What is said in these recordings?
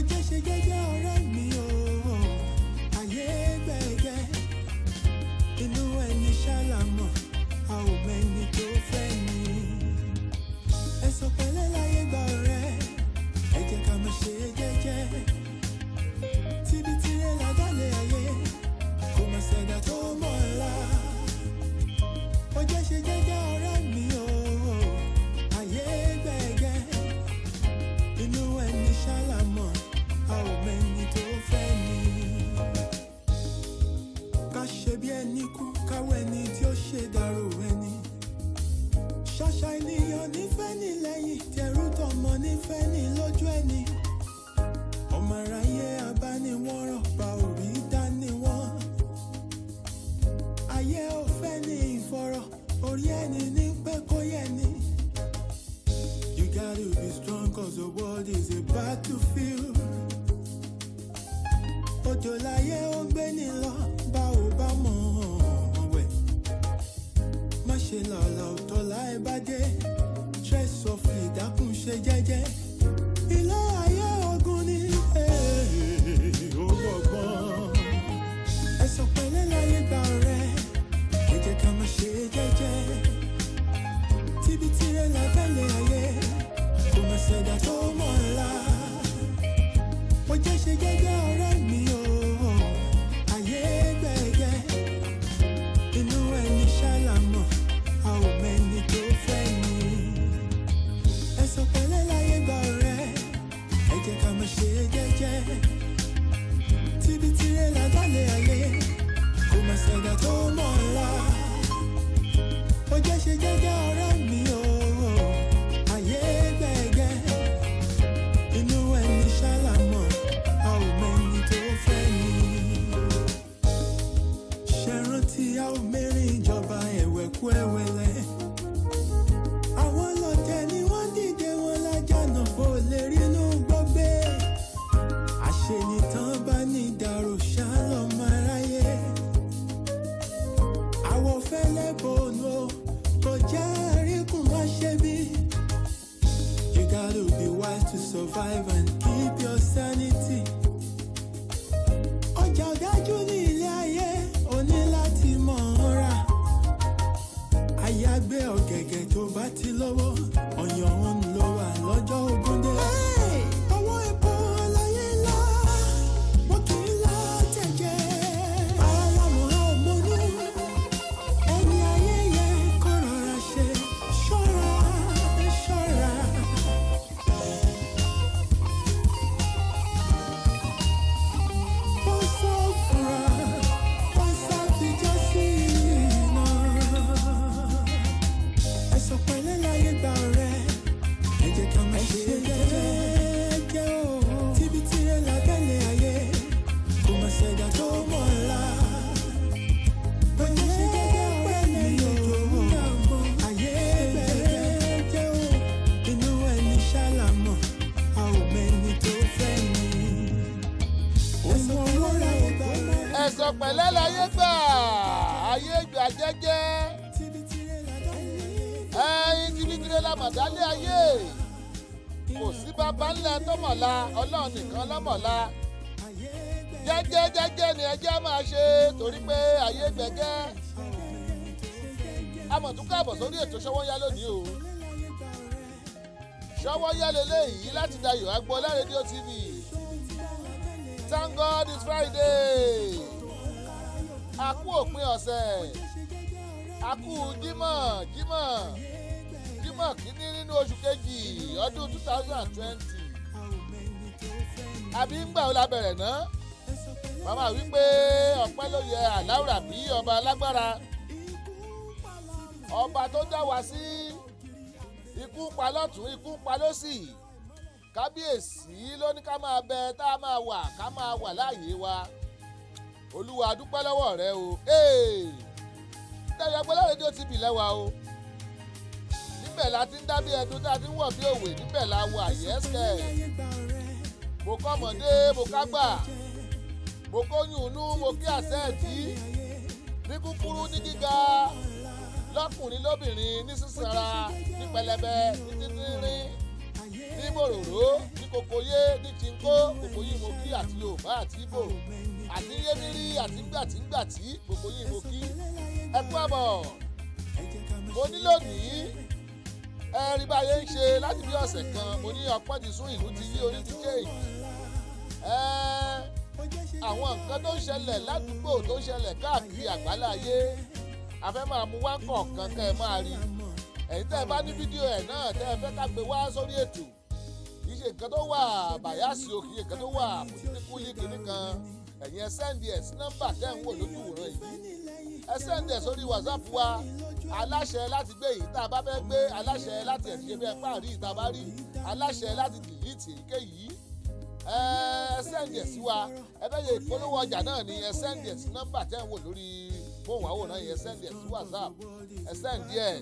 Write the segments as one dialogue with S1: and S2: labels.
S1: jẹ́ ṣe jẹ́jẹ́ ọ̀rẹ́ mi o, ayé gbẹ̀gẹ́, inú ẹni ṣàlàmọ̀, a ò mẹ́ni tó fẹ́ ni. Ẹ sọ pẹ̀lẹ́ láyé gba ọ̀rẹ́, ẹ jẹ́ ká máa ṣe jẹ́jẹ́. Tíbi tirẹ̀ ládàlẹ̀ ayé, kò má ṣẹ̀dá tó mọ̀ ọ́la. Ó jẹ́ ṣe jẹ́jẹ́ ọ̀rẹ́ mi o, ayé gbẹ̀gẹ́, inú ẹni ṣàlàmọ̀, a ò mẹ́ni tó fẹ́ ni. Ká ṣe bí ẹni kú, káwọ́ ẹni tí ó ṣe dàrú ẹni. Ṣàṣà ènìyàn nífẹ̀ẹ́ ní lẹ́yìn, tẹrú tọmọ nífẹ̀ẹ́ ní lójú ẹni. Ọmọ aráyé abániwọ̀nràn, bá orí dání wọ́n. Ayé ò fẹ́ ní ìfọ̀rọ̀, orí ẹni ní pé kó yẹ ni. You gotta be strong cause the world is a battlefield. Òjò láyé ó gbé ní lọ, bá ò bá mọ̀ wẹ̀. Má ṣe lọ́la ọ̀tọ̀ láì bá dé. Tread softly, dákun ṣe jẹ́jẹ́. Ilé ayé ogun ni ó gbọ̀gbọ́n. Ẹ sọ pẹ̀lẹ́ láyé gba ọ̀rẹ́, ẹ jẹ́ ká máa ṣe jẹ́jẹ́. Tíbi tirẹ̀ lábẹ́lẹ̀ ayé, kò má ṣẹ̀dá tó mọ̀ ọ́la. Ó jẹ́ ṣe jẹ́jẹ́ ọ̀rẹ́ mi o, ayé gbẹ̀gẹ́, inú ẹni ṣàlàmọ̀, a ò mẹ́ni tó fẹ́ ni. Ẹ sọ pẹ̀lẹ́ láyé gba ọ̀rẹ́, ẹ jẹ́ ká máa ṣe jẹ́jẹ́. Tíbi tirẹ̀ ládàlẹ̀ ayé, kò má ṣẹ̀dá tó mọ̀ ọ́la. Ó jẹ́ ṣe jẹ́jẹ́ ọ̀rẹ́ mi o, ayé gbẹ̀gẹ́, inú ẹni ṣàlàmọ̀, a ò mẹ́ni tó fẹ́ ni. Ṣé rántí a ò mẹ́rin ìjọba ẹ̀wẹ̀kú ẹ̀wẹ̀lẹ̀? Àwọn lọ́tẹ̀ ni wọ́n dìde wọn lájànà, kò lè rínú gbọ́gbé. Àṣenìtàn bá ní ìdàrú ṣálọ́mọ aráyé. Àwọ̀ fẹ́lẹ́ bòónù kò jẹ́ àríkùn má ṣe bí. You gotta be wise to survive and keep your sanity. Ọjà ọ̀dájú ní ilé ayé, o ní láti mọ̀ ọ́n rà. Àyàgbé ọ̀gẹ̀gẹ̀ tó bá ti lọ́wọ́, ọ̀yàn òun ló wà lọ́jọ́ ogún dé. Owó epo láyé ńlá, wọ́n kì í lá tẹ̀jẹ̀. Alámọ̀ ọmọnú, ẹni ayé yẹ kó rọra ṣe. Ṣọ́ra, ṣọ́ra. Wọ́n sọ fura, wọ́n sá fi jẹ́ sí iná. Ẹ sọ pẹ̀lẹ́ láyé gba ọ̀rẹ́, ẹ jẹ́ ká máa ṣe jẹ́jẹ́ o. Tíbi tirẹ̀ lábẹ́lẹ̀ ayé, kò má ṣẹ̀dá tó mọ̀ ọ́la. Ó jẹ́ ṣe jẹ́jẹ́ ọ̀rẹ́ mi o, ayé gbẹ̀gẹ́ o, inú ẹni ṣàlàmọ̀, a ò mẹ́ni tó fẹ́ ni. Ẹ sọ pẹ̀lẹ́ láyé gba ọ̀rẹ́,
S2: ẹ sọ pẹ̀lẹ́ láyé gbà, ayé gbà jẹ́jẹ́.
S1: tíbi tirẹ̀ lábẹ́lẹ̀ ayé.
S2: Ẹyin tibitire la màdálé ayé, kò sí bàbá ńlẹ̀ tó mọ̀la, Ọlọ́run nìkan lọ́mọ̀la. Jẹ́jẹ́ jẹ́jẹ́ ni ẹjẹ́ máa ṣe, torí pé ayé gbẹ̀gẹ́. Amọ̀túnkà bọ̀ sórí ètò Ṣọ́wọ́nyá lónìí o. Ṣọ́wọ́nyá leléyìí láti Dayo Agboola rédíò TV. Thank God it's Friday. A kú òpin ọ̀sẹ̀. A kú Jímọ̀ kìíní nínú oṣù kejì ọdún 2020. Àbí ń gbà ó la bẹ̀rẹ̀ ná. Màmá wípé ọpẹ́ ló yẹ Aláwùrà bí ọba alágbára. Ọba tó dá wa sí, ikú ń pa lọ́tún, ikú ń pa lósì. Kábíyèsí ló ní ká máa bẹ, tá a máa wà, ká máa wà láàyè wa. Olúwa dúpẹ́ lọ́wọ́ rẹ o. Dayo Agboola rédíò TV lẹ́wà o. Níbẹ̀ la ti ń dá bí ẹdun, tá a ti ń wọ̀ bí òwe, níbẹ̀ la wà yẹ́sẹ̀. Mo kọ́ ọmọdé, mo kágbà, mo kóyún inú, mo kí àṣẹ́ẹ̀dí. Ní kúkúrú, ní gíga, lọ́kùnrin lóbìnrin, ní sísanra, ní pẹlẹbẹ, ní títínrín. Ní mo òróró ní kokoyé ní chinko gbogbo yìí mo kí àti Yorùbá àti Ìgbò àti yémírí àti gbàtí gbogbo yìí mo kí ẹ kú àbọ̀. Mo ní lónìí rí báyé ń ṣe láti bí ọ̀sẹ̀ kan mo ní ọpọ́n ti sún ìlú ti yí orí ti change. Àwọn nǹkan tó ń ṣẹlẹ̀ ládùúgbò tó ń ṣẹlẹ̀ káàkiri àgbáláyé a fẹ́ máa mú wá kọ̀ọ̀kan kẹ́ ẹ máa rí. Ẹ̀yin tẹ́ ẹ bá ní fídíò ẹ̀ náà tẹ́ ẹ fẹ́ ká gbé wá sórí ètò kì í ṣe nǹkan tó wà bàyàsí o kì í ṣe nǹkan tó wà pòtíkúlì kìíní kan ẹ̀yin ẹ sẹ́ndì ẹ̀ sí nọ́mbà tẹ́ ń wò lójú ìwòran yìí ẹ sẹ́ndì ẹ̀ sórí WhatsApp wa aláṣẹ láti gbé yìí tá a bá fẹ́ gbé aláṣẹ láti ẹ̀ ṣe bẹ́ẹ̀ páàrí ìta bá rí aláṣẹ láti dìlítì èyíkéyìí ẹ sẹ́ndì ẹ̀ sí wa ẹ fẹ́ yẹ ìpolówó ọjà náà ni ẹ sẹ́ndì ẹ̀ sí nọ́mbà tẹ́ ń wò lórí fóònù àwòrán yìí ẹ sẹ́ndì ẹ̀ sí WhatsApp ẹ sẹ́ndì ẹ̀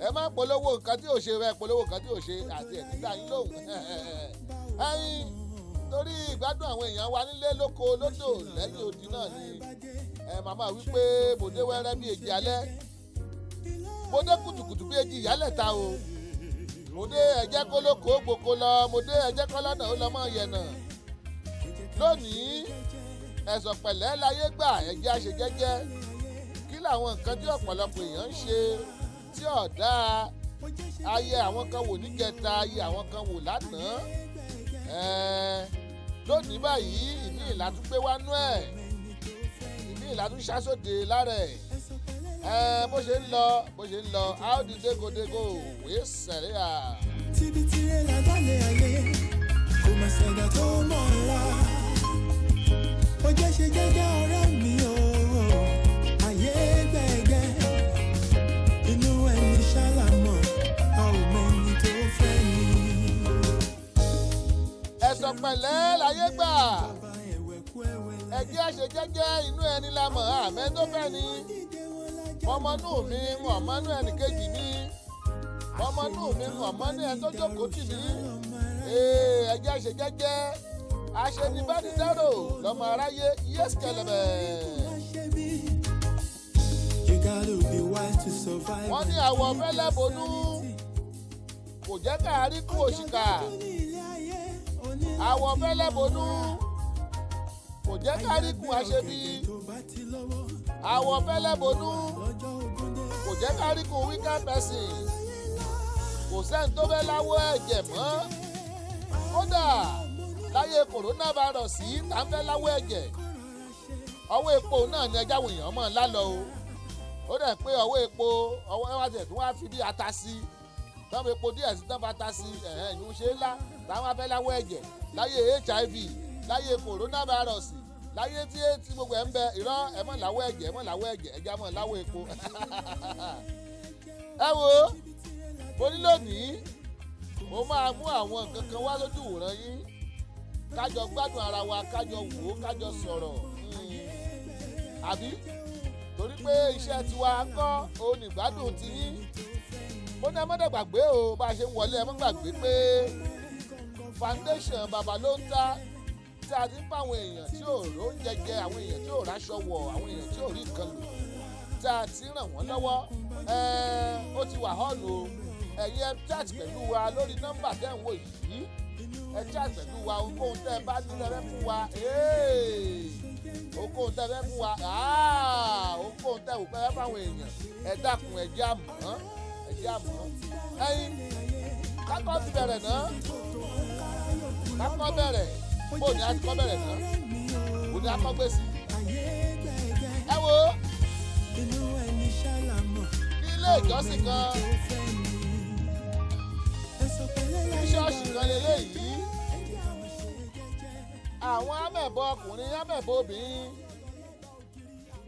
S2: ẹ má polówó nǹkan tí ò ṣe rẹ polówó nǹkan tí ò ṣe àti ẹ̀dígbà yín lóhùn ẹ̀yin torí ìgbádùn àwọn èèyàn wa nílé lóko lódò lẹ́yìn odi náà ni màmá wípé bòdé wẹ́rẹ́ bí èjì alẹ́ bòdé kùtùkùtù bí èjì ìyálẹ̀ta o bòdé ẹ̀jẹ̀ kólókó gboko lọ bòdé ẹ̀jẹ̀ kọ́lọ́nà ó lọ mọ́ yẹnà lónìí ẹ̀sọ̀ pẹ̀lẹ́ láyé gbà ẹ̀jẹ̀ àṣejẹ́jẹ́ kí làwọn nǹkan tí ọ̀pọ̀lọpọ̀ èèyàn ń ṣe tí ọ̀dà ayé àwọn kan wò níjẹta ayé àwọn kan wò lánàá lónìí báyìí ìní ìlàtúgbé wánú ẹ̀ ìní ìlàtúnṣàsóde lára ẹ̀ bó ṣe ń lọ how the day go wèé sẹ̀rẹ̀ à.
S1: tíbi tirẹ̀ lágbàlẹ̀ ayé kò mà ṣẹ̀dá tó mọ̀ ọ́la ó jẹ́ ṣe jẹ́jẹ́ ọ̀rẹ́ mi o ayé gbẹ̀gẹ́ inú ẹni ṣálámọ̀ a ò mẹ́ni tó fẹ́ ni.
S2: ẹ̀sọ̀ pẹ̀lẹ́ láyé gbà ẹ̀jẹ̀ àṣejẹ́jẹ́ inú ẹni la mọ̀ àmẹ́ tó fẹ́ ni ọmọnú mi ọmọnú ẹnì kejì mi ọmọnú mi ọmọnú ẹni tó jókòó tì mí ẹ̀jẹ̀ àṣejẹ́jẹ́ aṣenibánidárò lọ́mọ aráyé yẹ́sì kẹlẹ̀bẹ̀. wọ́n ní àwọ̀ fẹ́lẹ́ bonú kò jẹ́ káàrí kú òṣìkà àwọ̀ fẹ́lẹ́ bonú kò jẹ́ káàrí kú aṣebi àwọ̀ fẹ́lẹ́ bonú kò jẹ́ káàrí kú wicked person kò sẹ́ni tó fẹ́ láwọ́ ẹ̀jẹ̀ mọ́ kódà láyé coronavirus yìí tá ń fẹ́ láwọ́ ẹ̀jẹ̀ ọwọ́ epo náà ni ẹja wòyàn mọ̀ lálọ́ o ó dẹ̀ pé ọwọ́ epo ọwọ́ ẹ̀ wá tẹ̀ tí wọ́n á fi bí ata sí tọ́wọ́ epo díẹ̀ sí tọ́wọ́ ata sí ìyún ṣe ńlá táwọn afẹ́ láwọ́ ẹ̀jẹ̀ láyé HIV láyé coronavirus láyé tí gbogbo ẹ̀ ń bẹ irọ́ ẹ̀ mọ̀ láwọ́ ẹ̀jẹ̀ ẹja mọ̀ láwọ́ epo ẹ wo mo ní lónìí mo máa mú àwọn nǹkan kan wá lójú ìwòran yín kájọ gbádùn ara wa kájọ wò ó kájọ sọ̀rọ̀ àbí torí pé iṣẹ́ tiwa kọ́ òun ìgbádùn ti yín mo ní ẹ mọ́dọ̀ gbàgbé o bá a ṣe ń wọlé ẹ mọ́ gbàgbé pé foundation bàbá ló ń ta tí a ti ń bá àwọn èèyàn tí ò róúnjẹ jẹ àwọn èèyàn tí ò ráṣọ wọ̀ àwọn èèyàn tí ò rí nǹkan lò tí a ti ràn wọ́n lọ́wọ́ ó ti wà họ́ọ̀lù ẹ̀yin ẹ chat pẹ̀lú wa lórí nọ́mbà tẹ́ ń wò yìí ẹ chat pẹ̀lú wa ohunkóhun tẹ́ ẹ bá ní ẹ fẹ́ fún wa ohunkóhun tẹ́ ẹ fẹ́ fún wa ohunkóhun tẹ́ ẹ wò fẹ́ fáwọn èèyàn ẹ dákun ẹ jẹ́ àmọ́ ẹ̀yin kákọ́ ti bẹ̀rẹ̀ náà kákọ́ bẹ̀rẹ̀ bó ni a ti kọ́ bẹ̀rẹ̀ náà bó ni a kọ́ gbé sí ẹ wo ní ilé ìjọsìn kan ní ṣọ́ọ̀ṣì kan lélẹ́yìí àwọn amẹ̀bọ ọkùnrin amẹ̀bọ obìnrin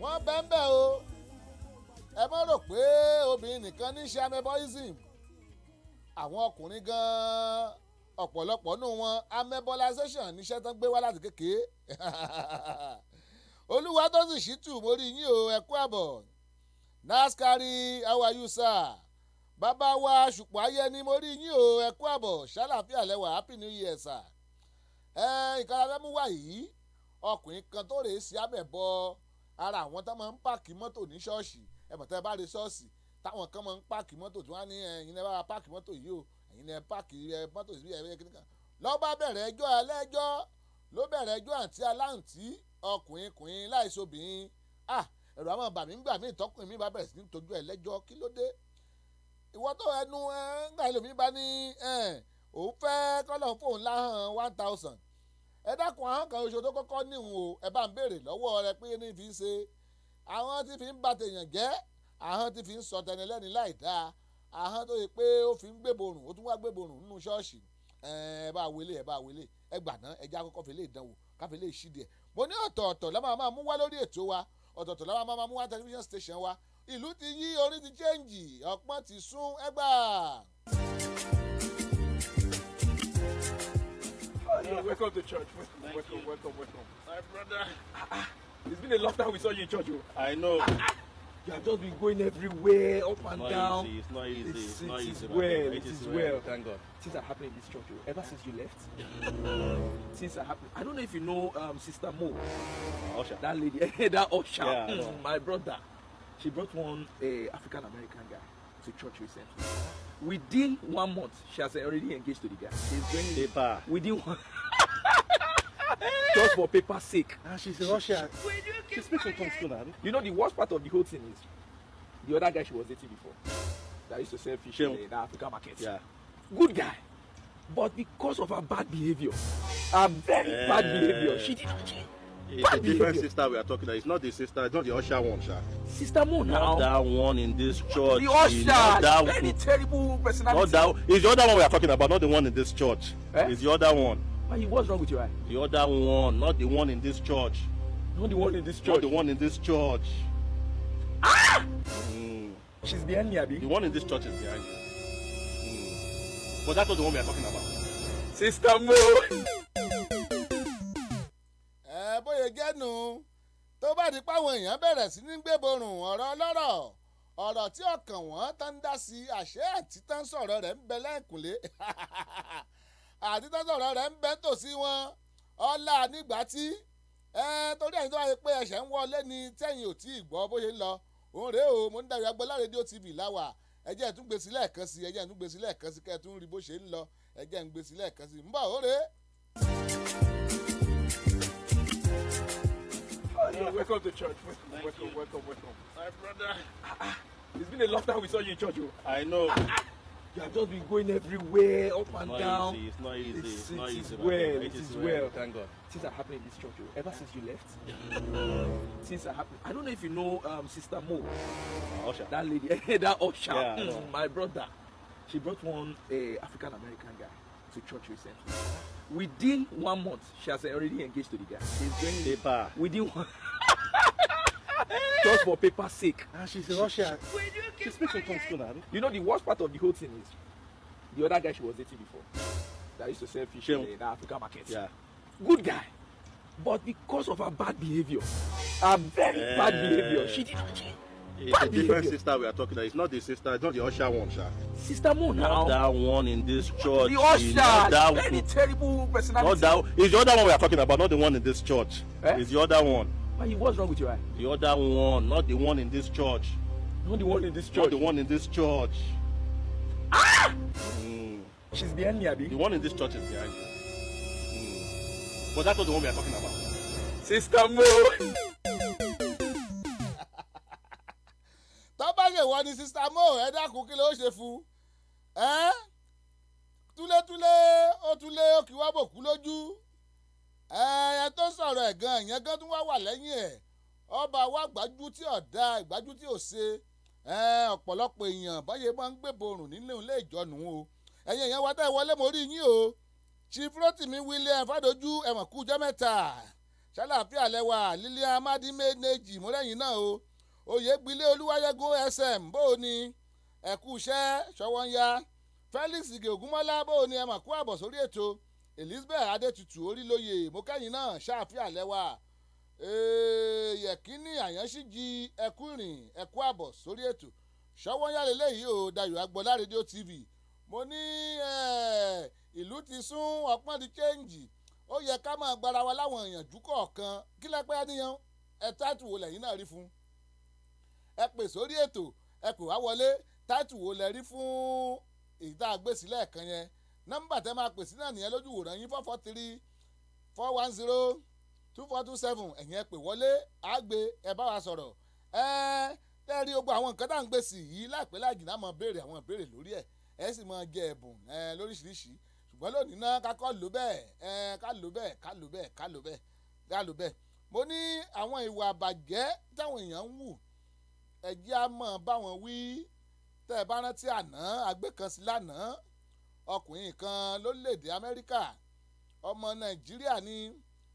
S2: wọ́n bẹ́ńbẹ́ o ẹ má rò pé obìnrin nìkan ní ṣe amẹ̀bọism àwọn ọkùnrin gan-an ọ̀pọ̀lọpọ̀ nù wọn amẹ̀bọlization níṣẹ́ tán gbé wá láti kékeré olúwa tó sì ṣìtù mórí yín o ẹ kú àbọ̀ naskari how are you sir bàbá wa ṣùpọ̀ ayẹni mórí yín o ẹ kú àbọ̀ ṣàlàfíà lẹ́wà happy new year sir ìkàrà fẹ́ mú wá yìí ọkùnrin kan tó rèé sí amẹ̀bọ ara àwọn tó máa ń pààkì mọ́tò ní ṣọ́ọ̀ṣì ẹ̀mọ̀tẹ́ bá rí ṣọ́ọ̀ṣì táwọn kan máa ń pààkì mọ́tò tí wọ́n á ní ẹ̀yin lẹ́ bá páàkì mọ́tò yìí o ẹ̀yin lẹ́ páàkì mọ́tò sí ẹ̀rẹ́ kíníkan ló bá bẹ̀rẹ̀ ẹjọ́ alẹ́jọ́ ló bẹ̀rẹ̀ ẹjọ́ àǹtí aláǹtí ọkùnrin láìsobìnrin ẹ̀rọ àwọn bàmí ń gbà mí ìtọ́kùnrin mi bá bẹ̀rẹ̀ sí ní tọ́jú ẹ̀ lẹ́jọ́ kí ló dé ìwọ tó ẹnu ńgbà ẹlòmíín bá ní òun fẹ́ kọ́lọ̀ fóun láhàn 1000 ẹ dákun ahọ́n kan oṣù tó kọ́kọ́ níhun o ẹ bá ń béèrè lọ́wọ́ rẹ pé ní fi ń ṣe àwọn tí fi ń ba tèèyàn jẹ́ ahọ́n tí fi ń sọ tẹni lẹ́ni láì dáa ahọ́n tó yẹ pé ó fi ń gbéborùn ó tún wá gbéborùn nínú ṣọ́ọ̀ṣì ẹ bá wọlé ẹ gbà ná ẹja kọ́kọ́ fi lè dánwò káfí lè ṣídìí ẹ̀ mo ní ọ̀tọ̀ọ̀tọ̀ la máa mú wá lórí ètò wa ọ̀tọ̀ọ̀tọ̀ la máa mú wá tẹlifíṣàn station wa ìlú ti yí orí ti chẹ́ǹjì ọ̀pọ̀n ti sún ẹgbà.
S3: Welcome to church. Welcome. My brother. It's been a long time we saw you in church.
S4: I know.
S3: You have just been going everywhere, up and down.
S4: It's not easy. It's not easy.
S3: It is well.
S4: Thank God.
S3: Things are happening in this church. Ever since you left, things are happening. I don't know if you know Sister Mo.
S4: Usher.
S3: That lady, that Usher.
S4: Yeah,
S3: my brother. She brought one African American guy to church recently. Within 1 month, she has already engaged to the guy. She's going
S4: Paper.
S3: within one. Just for paper's sake.
S4: And she's a Russian. She speaks in tongues too now.
S3: You know the worst part of the whole thing is the other guy she was dating before that used to sell fish in the African market.
S4: Yeah.
S3: Good guy. But because of her bad behavior, bad behavior, she didn't change.
S4: It's a different sister we are talking about. It's not the sister, it's not the Usher one, sha.
S3: Sister Mo now.
S4: Not that one in this church.
S3: The Usher.
S4: Not that
S3: Very terrible personality.
S4: Not that. It's the other one we are talking about, not the one in this church. It's the other one.
S3: What's wrong with your eye?
S4: The other one, not the one in this church.
S3: Not the one in this church.
S4: Not the one in this church.
S3: She's behind me, Abi.
S4: The one in this church is behind you. But that's not the one we are talking about.
S3: Sister Mo.
S2: Bóyá gẹ́nu tó bá di páwọn èèyàn bẹ̀rẹ̀ sí ní gbéborùn ọ̀rọ̀ ọlọ́rọ̀ ọ̀rọ̀ tí ọkàn wọn tán ń dá sí àṣẹ àti tán sọ̀rọ̀ rẹ̀ ń bẹ lẹ́ẹ̀kúnlé àti tán sọ̀rọ̀ rẹ̀ ń bẹ tòsí wọn ọ̀la nígbà tí torí ẹ̀yin tó wáyé pé ẹ̀ṣẹ̀ ń wọlé ni tẹ̀yìn ò tí ì gbọ́ bó ṣe ń lọ òun rèé o mo ń Dayo Agboola rédíò TV láwà ẹjẹ́ ẹ̀ tún gbé sí lẹ́ẹ̀kan sí kẹ́ ẹ̀ tún rí bó ṣe ń lọ ẹjẹ́ ẹ̀ ń gbé sí lẹ́ẹ̀kan sí ń bọ̀ ó rèé.
S3: Welcome to church. Welcome. My brother. It's been a long time we saw you in church.
S4: I know.
S3: You have just been going everywhere, up and down.
S4: It's not easy. It's not easy.
S3: It is well.
S4: Thank God.
S3: Things are happening in this church. Ever since you left, things are happening. I don't know if you know Sister Mo.
S4: Usher.
S3: That lady, that Usher.
S4: Yeah,
S3: my brother. She brought one African American guy to church recently. Within 1 month, she has already engaged to the guy. She's going
S4: Paper.
S3: within one. Just for paper's sake.
S4: And she's a Russian. She speaks in tongues too now.
S3: You know the worst part of the whole thing is the other guy she was dating before that used to sell fish in the African market.
S4: Yeah.
S3: Good guy. But because of her bad behavior, bad behavior, she didn't change.
S4: It's a different sister we are talking about. It's not the sister, it's not the Usher one, sha.
S3: Sister Mo now.
S4: Not that one in this church.
S3: The Usher.
S4: Not that
S3: Very terrible personality.
S4: Not that. It's the other one we are talking about, not the one in this church. It's the other one.
S3: What's wrong with your eye?
S4: The other one, not the one in this church.
S3: Not the one in this church.
S4: Not the one in this church.
S3: She's behind me, Abi.
S4: The one in this church is behind you. But that's not the one we are talking about.
S3: Sister Mo.
S2: tó bá lè wọ ni Sister Mo ẹ dákun kí ló ṣe fún túlétúlé ó kí wá bòkú lójú ẹ tó sọ̀rọ̀ ẹ̀ gan ìyẹn gan tún wá lẹ́yìn ẹ̀ ọba wa gbájú tí ò dá ìgbájú tí ò ṣe ọ̀pọ̀lọpọ̀ èèyàn báyẹn máa ń gbéborùn nílé ilé ìjọnù o ẹ̀yin èèyàn wa tẹ́ ẹ wọlé mo rí yín o Chief Rotimi William Fadoju ẹ̀wọ̀n kú jẹ́ mẹ́ta ṣàlàáfíà lẹ́wà Lilian Amadi-Méjì mọ́lẹ́yìn náà o Oyègbílé Olúwayégún SM bó o ní ẹ̀kú iṣẹ́ ṣọwọ́ ń ya Felix Ige Ògúnmọ́lá bó o ní ẹ̀wọ̀n kú àbọ̀ sórí ètò Elizabeth Adétutù Orílóye mọ́kẹ́yìn náà ṣàfíà lẹ́wà Yẹ̀kínní Àyànṣíjì ẹ̀kú ìrìn ẹ̀kú àbọ̀ sórí ètò ṣọwọ́ ń yá lélẹ́yìí o Dayo Agboola rédíò TV mo ní ìlú ti sún ọpọ́n di chẹ́ǹjì ó yẹ ká máa gbára wa láwọn ìyànjú kọ̀ọ̀kan kí lẹ́pẹ́ níyan ẹ táìtù wo lẹ́yìn náà rí fún ẹ pè sórí ètò ẹ pè wá wọlé táìtù wo lẹ rí fún ìdá àgbèsílẹ̀ kan yẹn nọ́mbà tẹ́ máa pè sí náà nìyẹn lójú wòrán yín 443-410-2427 ẹ̀yin ẹ pè wọlé àgbè ẹ bá wa sọ̀rọ̀ tẹ́ rí gbogbo àwọn nǹkan tá à ń gbé sí yìí láìpẹ́ láì jìnnà mọ̀ béèrè àwọn ìbéèrè lórí ẹ̀ ẹ sì máa jẹ ẹ̀bùn lóríṣiríṣi ṣùgbọ́n lónìí náà ká kọ́ lò bẹ́ẹ̀ ká lò bẹ́ẹ̀ mo ní àwọn ìwà àbàjẹ́ táwọn èèyàn ń wù ẹ jẹ́ á mọ̀ báwọn wí tẹ́ ẹ bá rántí àná àgbékansí lánàá ọkùnrin kan lórílẹ̀‐èdè Amẹ́ríkà ọmọ Nàìjíríà ni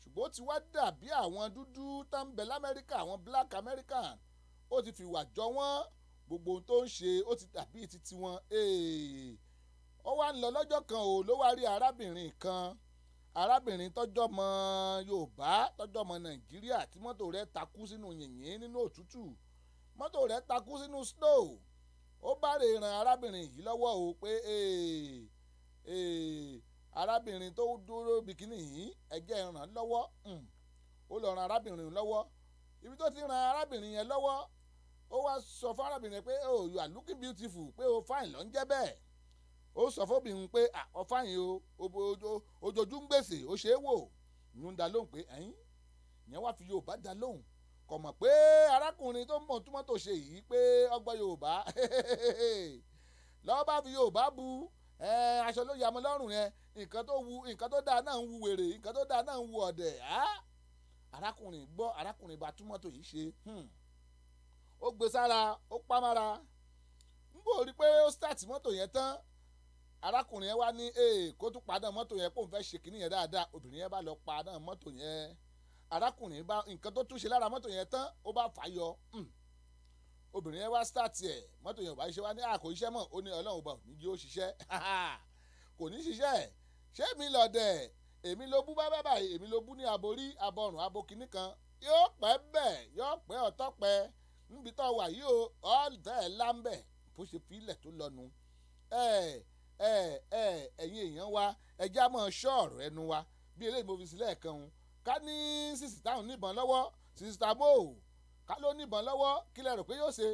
S2: ṣùgbọ́n ó ti wá dàbí àwọn dúdú tó ń bẹ l'Amẹ́ríkà àwọn Black American ó ti fi wà jọ wọ́n gbogbo ohun tó ń ṣe ó ti dàbí titi wọn ó wá ń lọ lọ́jọ́ kan ló wá rí arábìnrin tọ́jọ́ mọ Yorùbá tọ́jọ́ mọ Nàìjíríà tí mọ́tò rẹ̀ takú sínú yìnyín nínú òtútù mọ́tò rẹ̀ takú sínú snow ó bá rè ran arábìnrin yìí lọ́wọ́ o pé arábìnrin tó dúró bikini yìí ẹ̀jẹ̀ ràn lọ́wọ́ ó lọ ran arábìnrin lọ́wọ́ ibi tó ti ran arábìnrin yẹn lọ́wọ́ ó wá sọ fún arábìnrin pé you are looking beautiful pé o fine ló ń jẹ́ bẹ́ẹ̀ ó sọ fóbìnrin pé ọ fine ojojú ń gbèsè ó ṣe é wò ń dá lóhùn pé ìyẹn wá fi Yorùbá dá lóhùn kò mọ̀ pé arákùnrin tó mọ̀ túmọ̀ tó ṣe yìí pé ọgbọ́n Yorùbá lọ́wọ́ bá fi Yorùbá bu aṣọ ló yàmọ́ lọ́rùn yẹn nǹkan tó dáa náà ń wu wèrè nǹkan tó dáa náà ń wu ọ̀dẹ̀ arákùnrin bá túmọ̀ tó yìí ṣe ó gbé sára ó pàmára ń bò rí pé ó start mọ́tò yẹn tán arákùnrin yẹn wá ní kó tún padà mọ́tò yẹn kó n fẹ́ ṣe kínní yẹn dáadáa obìnrin yẹn bá lọ padà mọ́tò yẹn arákùnrin bá nǹkan tó túnṣe lára mọ́tò yẹn tán ó bá fà yọ obìnrin yẹn wá start ẹ̀ mọ́tò yẹn ò bá ṣiṣẹ́ wá ní kò iṣẹ́ mọ́ ó ní Ọlọ́run bá ní jí ó ṣiṣẹ́ kò ní ṣiṣẹ́ ṣé mi lọ̀dẹ̀ èmi ló bú bábá báyìí èmi ló bú ní aborí abọrùn abokínní kan yóò pẹ́ bẹ́ẹ̀ yóò pẹ́ ọ̀tọ́ pẹ́ níbi tó wà yìí o ọ̀ọ́dẹ̀ ẹ̀ láńbẹ̀ bó ṣe filẹ̀ tó lọ́nu ẹ̀yin èèyàn wa ẹjẹ́ á máa ṣọ́ ọ̀rọ̀ ẹnu wa bí eléyìí mo fi sílẹ̀ kan ká ní sísì táwọn níbọn lọ́wọ́ sísì tàbó ká ló níbọn lọ́wọ́ kí lẹ rò pé yóò ṣe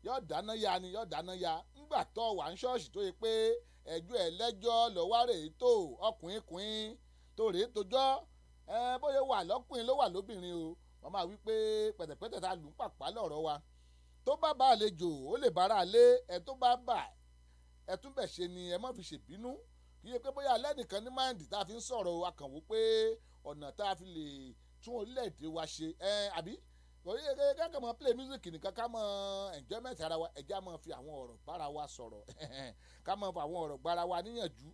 S2: yóò dáná ya ni yóò dáná ya ńgbà tó wà ń ṣọ́ọ̀ṣì tó yẹ pé ẹjọ́ ẹlẹ́jọ́ lọ́wọ́ rèé tó ọkùnrin tó rèé tójọ́ bóyá wà lọ́kùnrin ló wà lóbìnrin o wọ́n máa wí pé pẹ̀tẹ̀pẹ̀tẹ̀ ta lù ń pàpà lọ́rọ̀ wa tó bá bá àlejò ó lè bára lé tó bá bà ẹtúnbẹ̀ ṣe ni ẹ má fi ṣèbínú kì í ṣe pé bóyá alẹ́ nìkan ní máìndì tá a fi ń sọ̀rọ̀ akànwó pé ọ̀nà tá a fi lè tún orílẹ̀-èdè wa ṣe àbí kẹ́kẹ́ mọ́ play music nìkan ká mọ́ enjoyment ara wa ẹ̀já mọ́ fi àwọn ọ̀rọ̀ bára wa sọ̀rọ̀ ká mọ́ fi àwọn ọ̀rọ̀ bára wa níyànjú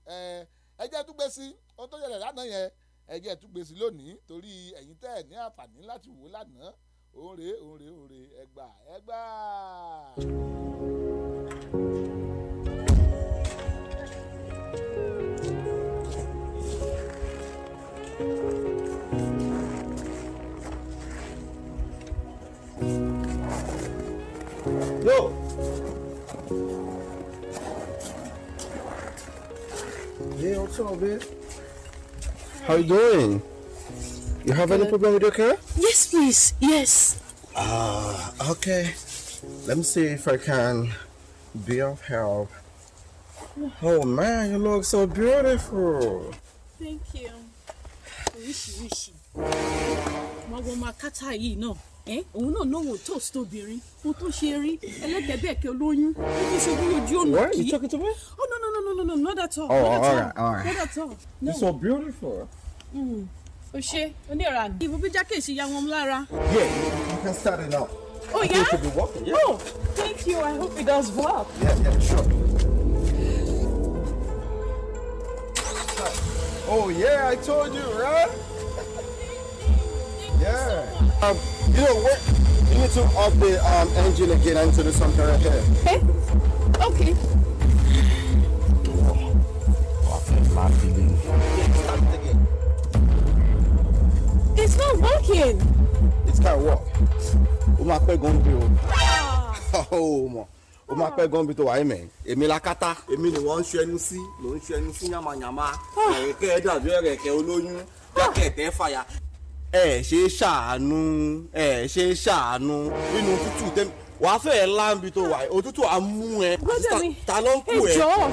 S2: ẹjẹ́ túgbé sí ohun tó yẹlẹ̀ lánàá yẹn ẹjẹ́ túgbé sí lónìí torí ẹ̀yin tẹ́ ẹ̀ ní àǹfààní láti wò lánàá òǹrè ẹgbà.
S5: Yo! Yeah, what's up, man? How you doing? You have any problem with your car?
S6: Yes, please. Yes.
S5: Okay. Let me see if I can be of help. Oh man, you look so beautiful.
S6: Thank you. Oríṣiríṣi. Mo wo ma kata yìí náà. Òun náà lóhùn toast obìnrin. Mo tó ṣe rí ẹlẹ́kẹ̀ẹ́bẹ̀kẹ́ olóyún. Mo tó ṣe bí ojú ọ̀nà kì í.
S5: What? You talking to me?
S6: Oh, no, not at all.
S5: Oh,
S6: not at
S5: all right.
S6: Not at all. No.
S5: You're so beautiful.
S6: O ṣe oníranù. Ìbò bí jákè ṣe ya wọn lára.
S5: Yeah, you can start it now.
S6: Oh,
S5: I
S6: yeah?
S5: think it should be working. Yeah.
S6: Oh, thank you. I hope it does work.
S5: Yeah, sure. Oh yeah, I told you, right? Yeah. You know what? You need to up the engine again. I need to do something right here.
S6: Okay. Okay.
S5: Start it again.
S6: It's not working.
S5: It can't work. Uma pẹ́ gan bí o.
S6: Ah.
S5: Mo. Uma pẹ́ gan bí tó wà yìí èmi la kátá. Èmi ni wọ́n ń ṣẹ́nu sí. Ló ń ṣẹ́nu sí yàmàyàmà. Ẹ̀rẹ̀kẹ́ dàbí ẹ̀rẹ̀kẹ́ olóyún. Jákẹ́ẹ̀tẹ́ fàyà. Ẹ ṣe ṣàánú nínú tútù tẹ́mi wàá fẹ́ láǹbi tó wà òtútù àmú ẹ ta ló ń kú ẹ.
S6: Ẹ jọ̀ọ́.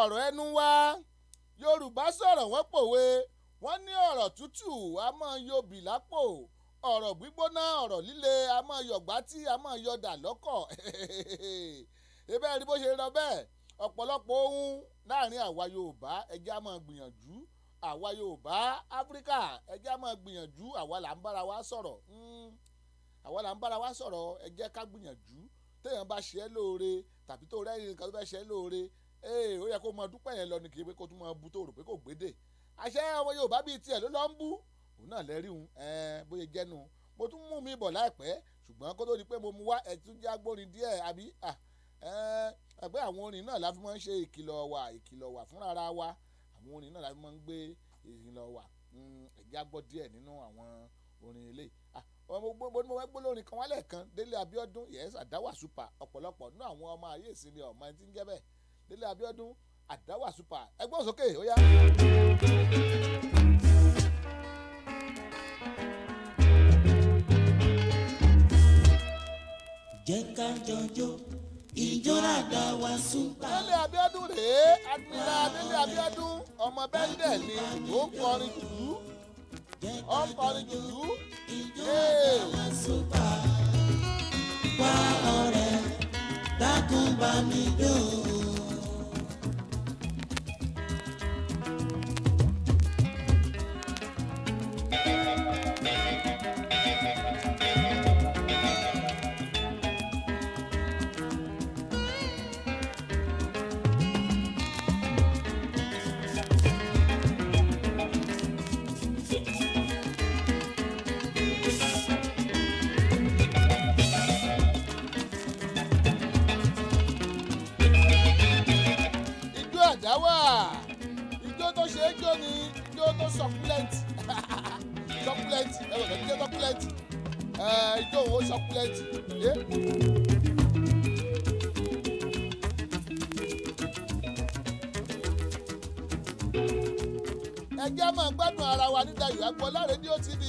S2: ọ̀rọ̀ ẹnu wa Yorùbá sọ̀rọ̀ wọ́n pòwe wọ́n ní ọ̀rọ̀ tútù a máa yọbì lápò ọ̀rọ̀ gbígbóná ọ̀rọ̀ líle a máa yọ̀gbá tí a máa yọdà lọ́kọ̀ ebe rí bó ṣe lọ bẹ́ẹ̀ ọ̀pọ̀lọpọ̀ ohun láàrin àwa Yorùbá ẹjẹ́ a máa gbìyànjú àwa Yorùbá Áfíríkà ẹjẹ́ a máa gbìyànjú àwa là ń bára wa sọ̀rọ̀ àwa là ń bára wa sọ̀rọ̀ ẹjẹ́ ká gbìyànjú téèyàn bá ṣe é lóore tàbí tó rẹ́rìn nǹkan tó fẹ́ ṣe é lóore ó yẹ kó máa dúpẹ́ yẹn lọ ní kí kó tún máa bu tó rò pé kò gbédè àṣẹ ọmọ Yorùbá bíi tiẹ̀ ló lọ ń bú òun náà lẹ́rìí òun bóyá jẹ́nu mo tún mú mi bọ̀ láìpẹ́ ṣùgbọ́n kó tó di pé mo mú wá ẹ̀tún já gbórin díẹ̀ àbí ẹgbẹ́ àwọn orin náà la fi máa ń ṣe ìkìlọ̀ wà fúnra wa àwọn orin náà la fi máa ń gbé ìkìlọ̀ wà ẹ̀já gbọ́ díẹ̀ nínú àwọn orin eléyìí mo ní mo fẹ́ gbọ́ lórin kan wálẹ̀ kan Délé Abíọ́dún yes Àdáwà super ọ̀pọ̀lọpọ̀ nínú àwọn ọmọ ayé ìsinmi ọmọ ẹni tí ń jẹ́ bẹ́ẹ̀ Délé Abíọ́dún Àdáwà super ẹgbọ́n sókè ó yá.
S7: jẹ́ ká jọjọ́ ìjọ Àdáwà super.
S2: Délé Abíọ́dún rèé Admiral Délé Abíọ́dún ọmọ bẹ́ńdẹ̀ ni ó ń kọrin jùlú
S7: Àdáwà super. wá ọ̀rẹ́ dákun bá mi jó.
S2: Ijó tó ṣe é jó ni ijó tó succulent ẹ̀wọ̀n kẹ́kẹ́ succulent ijó òun ó succulent. ẹ jẹ́ máa gbádùn ara wa ní Dayo Agboola rédíò TV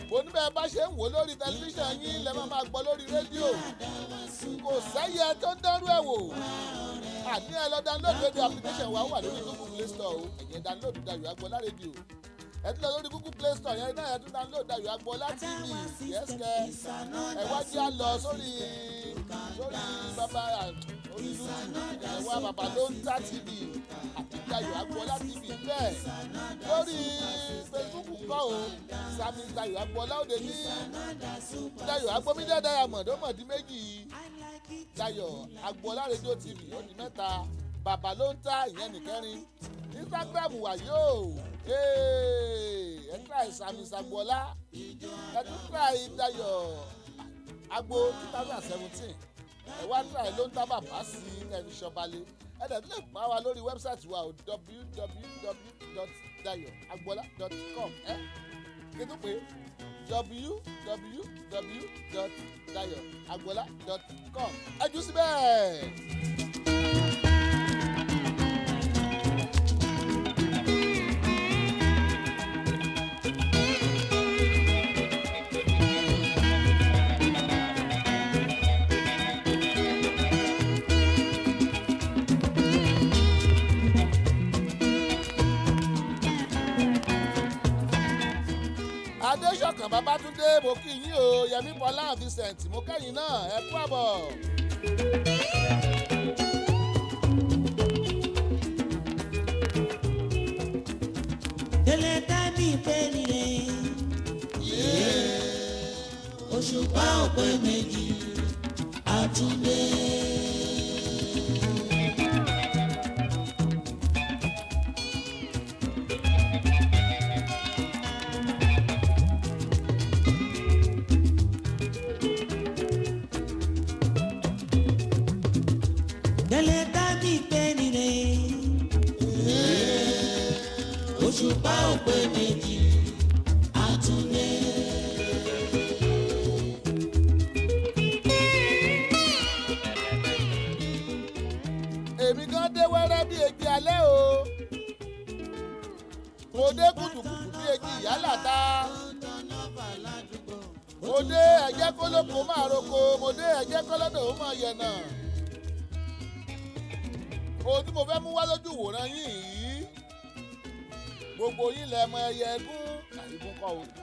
S2: mo ní bẹ́ẹ̀ bá ṣe ń wò lórí tẹlifíṣàn yín lẹ́ máa gbọ́ lórí rédíò kò sẹ́yẹ tó ń dánrú ẹ̀ wò àní ẹ lọ download radio application wa wà lórí Google Play Store o ẹ̀yẹn download Dayo Agboola rédíò ẹ tún lọ lórí Google Play Store yẹn náà ẹ tún download Dayo Agboola TV yẹ́sìkẹ́ ẹ wá jẹ́ à lọ sórí bàbá orí YouTube ẹ wá bàbá ló ń ta TV àti Dayo Agboola TV bẹ́ẹ̀ lórí Facebook kọ́ o Sami Dayo Agboola òde ní Dayo Agbomide Diamond ó mọ̀dí méjì Dayo Agboola rédíò TV ó di mẹ́ta bàbá ló ń ta ìyẹn nìkẹrin Instagram wà yóò ẹ try Sami Agboola ẹ tún try Dayo Agbo 2017 ẹ wá try ló ń ta bàbá sí tẹlifíṣàn balẹ̀ ẹ dẹ̀ tún lè pa wá lórí wẹ́bsáìtì wa www.dayoagboola.com kí n tún pè www.dayoagboola.com ẹ jù síbẹ̀. Adéṣọ̀kan Babátúndé mo kí yín o Yẹmí Bọ́lá Vincent mo kẹ́yìn náà ẹ kú àbọ̀.
S7: Délé dábì pé nílé òṣùpá òpè méjì àtúndé. Délé dábì pé nílé òṣùpá òpè méjì àtúndé.
S2: Èmi gan dé wẹ́rẹ́ bí ejì alẹ́ o mo dé kùtùkùtù bí ejì ìyálàta mo dé ẹ̀jẹ̀ kólókó máa roko mo dé ẹ̀jẹ̀ kọ́lọ́dọ̀ ó máa yẹ̀nà ohun tí mo fẹ́ mú wá lójú ìwòran yìí gbogbo yín lẹ mọ ẹyẹ ẹgún àìgún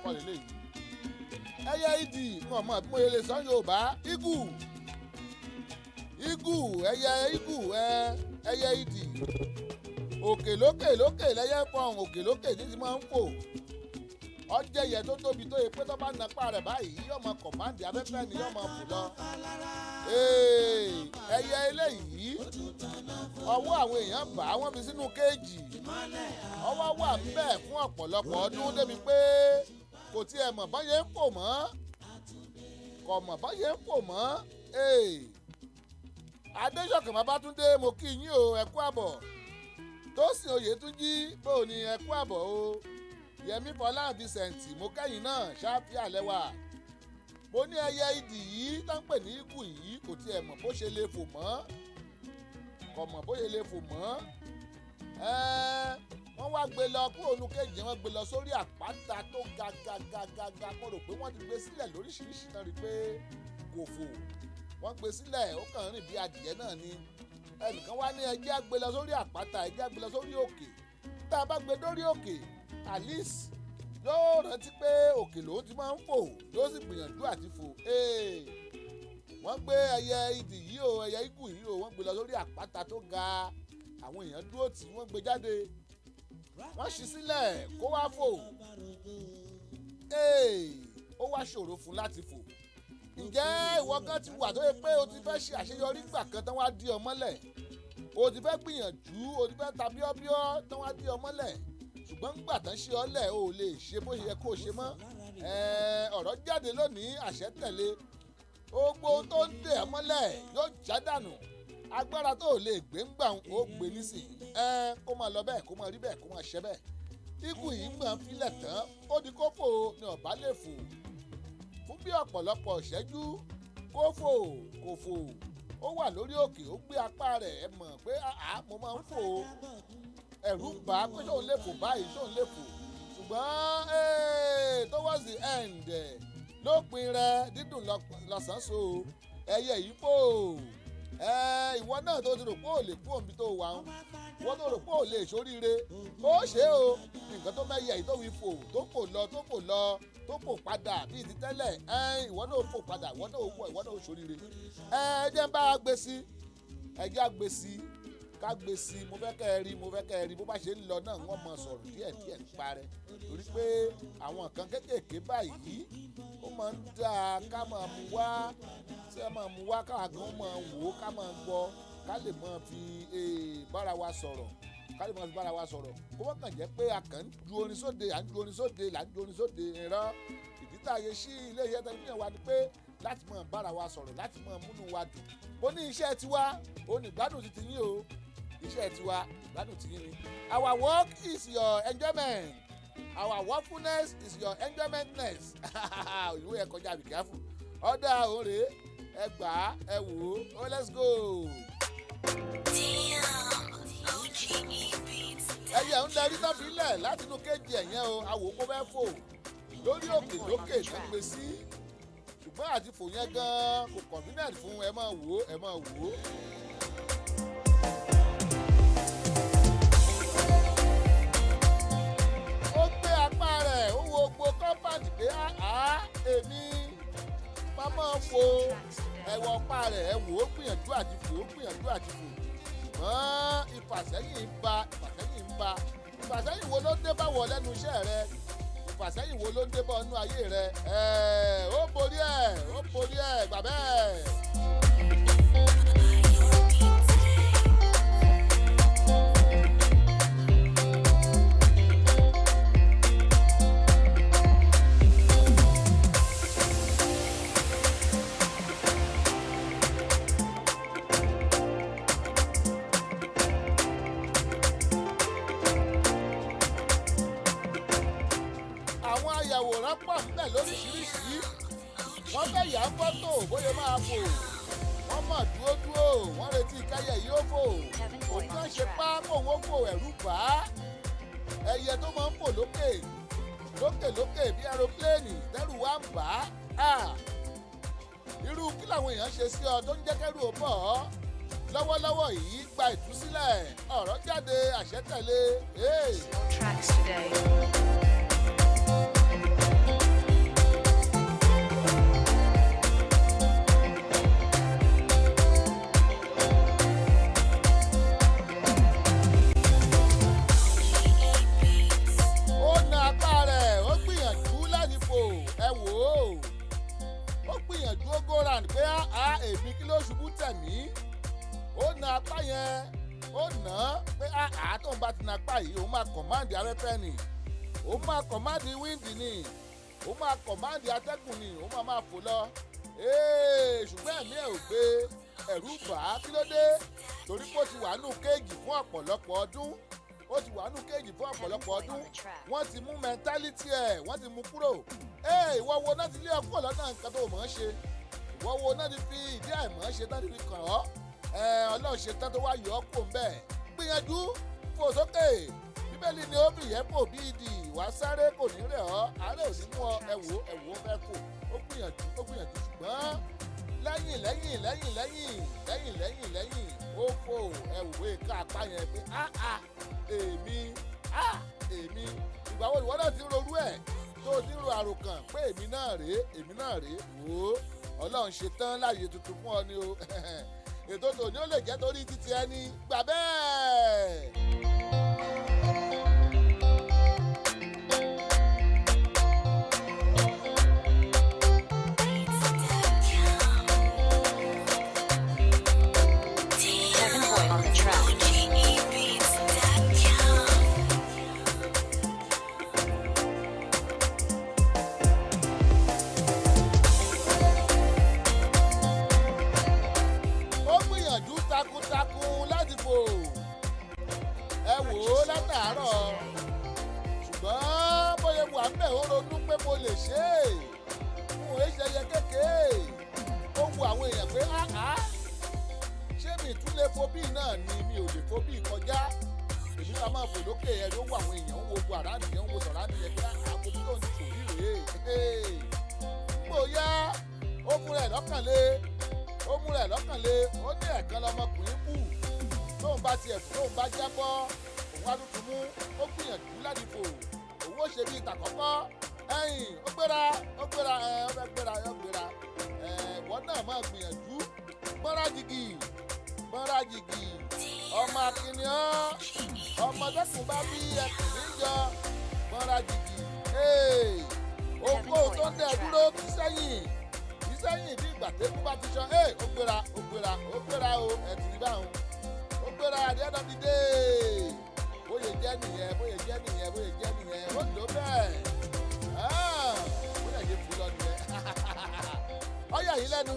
S2: kọ́ lélẹ́yìí ẹyẹ idì wọn mọ bí mo lè sọ Yorùbá igù ẹyẹ idì òkè lókè lẹyẹ fọhùn òkè lókè ní ti máa ń fò ọjẹ́ yẹ tó tóbi tó yẹ pé tó bá napá rẹ̀ báyìí yóò máa kọ̀máǹdì afẹ́fẹ́ ni yóò máa fò lọ. ẹyẹ eléyìí ọwọ́ àwọn èèyàn bá wọ́n fi sínú kéèjì ọwọ́ wà bẹ́ẹ̀ fún ọ̀pọ̀lọpọ̀ ọdún débi pé kò tiẹ̀ mọ̀ bọ́yẹ ń fò mọ́ Adéṣọ̀kan Babátúndé mo kí yín o ẹ kú àbọ̀ Tósìn Oyètúnjí bó ni ẹ kú àbọ̀ o Yẹmí Fọlá Vincent mo kẹ́yìn náà ṣáàpì àlẹ́wà mo ní ẹyẹ idì yìí tó ń pè ní igù yìí kò tiẹ̀ mọ̀ bó ṣe lè fò mọ́ wọ́n wá gbé lọ kúrò ní kéèjì wọ́n gbé lọ sórí àpáta tó ga mo rò pé wọ́n ti gbé sílẹ̀ lóríṣiríṣi náà rí pé kò fò wọ́n gbé sílẹ̀ ó kàn rìn bí adìyẹ náà ni ẹnìkan wá ní ẹjẹ́ àgbé lọ sórí àpáta ẹjẹ́ àgbé lọ sórí òkè tá a bá gbé dórí òkè Alice yóò rántí pé òkè lòun ti máa ń fò yóò sì gbìyànjú àti fò wọ́n gbé ẹyẹ idì yìí o ẹyẹ igù yìí o wọ́n gbé lọ sórí àpáta tó ga àwọn èèyàn dúró tí wọ́n gbé jáde wọ́n ṣí sílẹ̀ kó wá fò ó wá ṣòro fún láti fò ǹjẹ́ ìwọ kan ti wà tó yẹ pé o ti fẹ́ ṣe àṣeyọrí gbà kan tán wá dí ọ mọ́lẹ̀ o ti fẹ́ gbìyànjú o ti fẹ́ ta bíọ́bíọ́ tán wá dí ọ mọ́lẹ̀ ṣùgbọ́n gbà tán ṣe ọ́ lẹ̀ o ò lè ṣe bó ṣe yẹ kó o ṣe mọ́ ọ̀rọ̀ jáde lónìí àṣẹ tẹ̀lé gbogbo ohun tó ń dè ẹ́ mọ́lẹ̀ yóò já dànù agbára tó o lè gbé ń gbà ó gbé nísìnyí kó máa lọ bẹ́ẹ̀ kó máa rí bẹ́ẹ̀ kó máa ṣe bẹ́ẹ̀ ikú yìí ń gbọ̀n filẹ̀ tán ó di kófò ni ọ̀bá lè fò fún bí ọ̀pọ̀lọpọ̀ ìṣẹ́jú kófò ó wà lórí òkè ó gbé apá rẹ̀ ẹ mọ̀ pé mo máa ń fò ẹ̀rù bà á pé tóun lè fò báyìí tóun lè fò ṣùgbọ́n towards the end lópin rẹ̀ dídùn lọ́sàn-án so ẹyẹ yìí fò ìwọ náà tó ti rò pé ò lè kú òǹbí tó wà ń wọ́n tó rò pé ò lè ṣoríire ó ṣe o nǹkan tó mẹ́yẹ yìí tó wí fò tó fò lọ tó fò padà bíi ti tẹ́lẹ̀ ìwọ náà fò padà ìwọ náà ṣoríire jẹ́ ń bá a gbé sí ẹjẹ́ àgbé sí ká gbé sí mo fẹ́ kẹ́ ẹ rí bó bá ṣe ń lọ náà wọ́n mọ sọ̀rọ̀ díẹ̀ nípa rẹ̀ torí pé àwọn nǹkan kéékèèké báyìí ó máa ń dáa ká máa mú wá káwa gan máa wò ó ká máa gbọ́ ká lè máa fi bára wa sọ̀rọ̀ kó wọ́n kàn jẹ́ pé a kàn ń ju orin sóde là ń ju orin sóde ìran ìdí tá a yẹ sí ilé iṣẹ́ tẹlifíṣàn wa ni pé láti máa bára wa sọ̀rọ̀ láti máa múnú wa dùn ó ní iṣẹ́ tiwa ó ní ìgbádùn ti yín o iṣẹ́ tiwa ìgbádùn ti yín ni our work is your enjoyment our workfulness is your enjoymentness ìwé ẹ̀ kọjá be careful ọ̀dà òǹrè ẹ gbà á ẹ wò ó let's go. ẹyẹ ń darí tábìlẹ̀ láti inú kéèjì ẹ̀yẹn o àwò kó fẹ́ fò lórí òkè lókè tó gbé sí ṣùgbọ́n àti fò yẹn gan-an kò convenient fún ẹ máa wò ó. ó gbé apá rẹ̀ ó wo gbogbo compound pé èmi máa máa fò ẹ̀wọ̀ ọ̀pá rẹ̀ ẹ̀ wò ó gbìyànjú àti fò ṣùgbọ́n ìfàsẹ́yìn ń ba ìfàsẹ́yìn wo ló dé bá wọ lẹ́nu iṣẹ́ rẹ ìfàsẹ́yìn wo ló dé bá ọnú ayé rẹ ó borí ẹ̀ gbà bẹ́ẹ̀. Àwòrán pọ̀ níbẹ̀ lóríṣiríṣi wọ́n fẹ́ yà á fọ́tò bóyá máa fò wọ́n mọ̀ dúró wọ́n retí káyẹ̀ yìí ó fò òun náà ṣe pápó òun ó fò ẹ̀rù bà á ẹyẹ tó máa ń fò lókè bí aeroplane tẹ́rù wá ń bà á irú kí làwọn èèyàn ṣe sí ọ tó ń jẹ́ kẹ́rù ó bọ̀ ọ́ lọ́wọ́lọ́wọ́ yìí gba ìtúsílẹ̀ ọ̀rọ̀ jáde àṣẹ tẹ̀lé.
S8: Tracks today.
S2: Ó na apá rẹ̀ ó gbìyànjú láti fò ẹ wò ó gbìyànjú ó go round pé èmi kí ló ṣubú tẹ̀mí ó na apá yẹn ó nà á pé tóun bá ti na apá yìí òun máa kọ̀máǹdì afẹ́fẹ́ ni òun máa kọ̀máǹdì wíńdì ni òun máa kọ̀máǹdì atẹ́gùn ni òun máa fò lọ ṣùgbọ́n ẹ̀mí ẹ̀ ò gbé ẹ̀rù bà á kí ló dé torí pé ó ti wà nù kéèjì fún ọ̀pọ̀lọpọ̀ ọdún ó ti wà nù kéèjì fún ọ̀pọ̀lọpọ̀ ọdún wọ́n ti mú mẹ́ntálítì ẹ̀ wọ́n ti mú kúrò ìwọ wo náà ti lé ọkọ̀ lọ́nà nǹkan tó mọ̀ ọ́n ṣe ìwọ wo náà ti fi ìdí àìmọ̀ ṣe tán ti fi kàn ọ́ ọlọ́run ṣe tán tó wá yọ ọ́ kó ń bẹ̀ gbìyànjú fò sókè bíbélì ni ó bì yẹ́ pò bí ìdì wá sáré kò ní rẹ̀ ọ́ àárẹ̀ ò ní mú ọ ẹ̀wò fẹ́ fò ó gbìyànjú ṣùgbọ́n lẹ́yìn ó fò ẹ̀wò ká apá yẹn pé èmi ìgbà wo ìwọ náà ti ń rorú ẹ̀ tó o ti ń ro àròkàn pé èmi náà rèé wò ó ọlọ́run ṣe tán láàyè tuntun fún ọ ni o ètò tòní ó lè jẹ́ torí títí ẹni gbà bẹ́ẹ̀. takuntakun láti fò ẹ wò ó látàárọ̀ ṣùgbọ́n bóyá wà ń bẹ̀ ó ronú pé mo lè ṣe é fún ìṣẹ̀yẹ kékeré ó wu àwọn èèyàn pé ṣé mi tún lè fò bíi náà ni mi ò lè fò bíi kọjá èmi ká máa fò lókè ẹ ló wọ àwọn èèyàn ń wo gbogbo àránì yẹn ń wo sọ̀rọ̀ àníyàn pé àkókò tó ń fò rí rèé bóyá ó múra ẹ̀ lọ́kànlé ó ní ẹ̀kan lọmọkùnrin kù tóun bá tiẹ̀ tóun bá jábọ́ òun á tuntun mú ó gbìyànjú láti fò òun ó ṣe bí ìtàkọ́kọ́ ó gbéra ó fẹ́ gbéra ìwọ náà máa gbìyànjú gbọ́nra jìgì ọmọ akínníọ́ ọmọdékùn bá bí ẹkùn níjọ gbọ́nra jìgì okó tó ń dẹ̀ dúró kì í sẹ́yìn bí ìgbà tẹ́kù bá ti sọ ó gbéra o ẹ̀tì rí báwọn ó gbéra at the end of the day bóyá jẹ́ nìyẹn ó lò bẹ́ẹ̀ bóyá yẹ fún lọ nìyẹn ọyà yìí lẹ́nu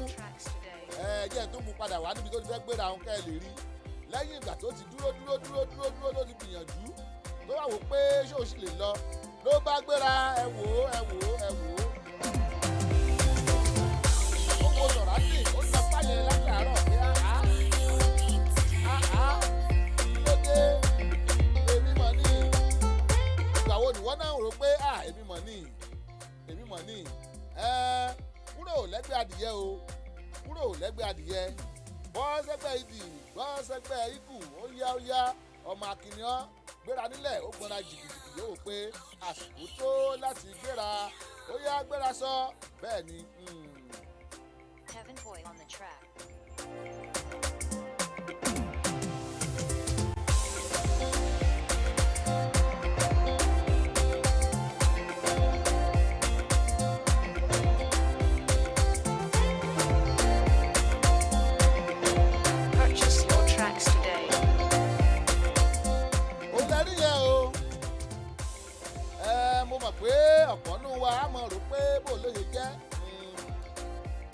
S2: jẹ́ tó mú padà wá níbi tó ti fẹ́ gbéra òun kẹ́ ẹ lè rí lẹ́yìn ìgbà tó ti dúró ló ti gbìyànjú tó wà wò pé ṣé o sì lè lọ ló bá gbéra ẹ wò ó. Ó sọ̀rọ̀ àti ó sọ fáyẹ̀ látàárọ̀ pé lóde èmi mọ̀ ní ìgbà wo nìwọ náà rò pé èmi mọ̀ ní kúrò lẹ́gbẹ̀ẹ́ adìyẹ o bọ́ sẹ́gbẹ́ idì bọ́ sẹ́gbẹ́ ikù ó yá ọmọ akínníọ́ gbéra nílẹ̀ ó gbọ́nra jìgìjìgì yóò pé àsìkò tó láti gbéra ó yá gbéra sọ bẹ́ẹ̀ ni.
S8: Heaven Boy on the track. Purchase your tracks today.
S2: Ó lẹ́rí yẹn o. Mo mọ̀ pé ọ̀pọ̀ nù wa á mọ̀ rò pé bó ló ṣe jẹ́.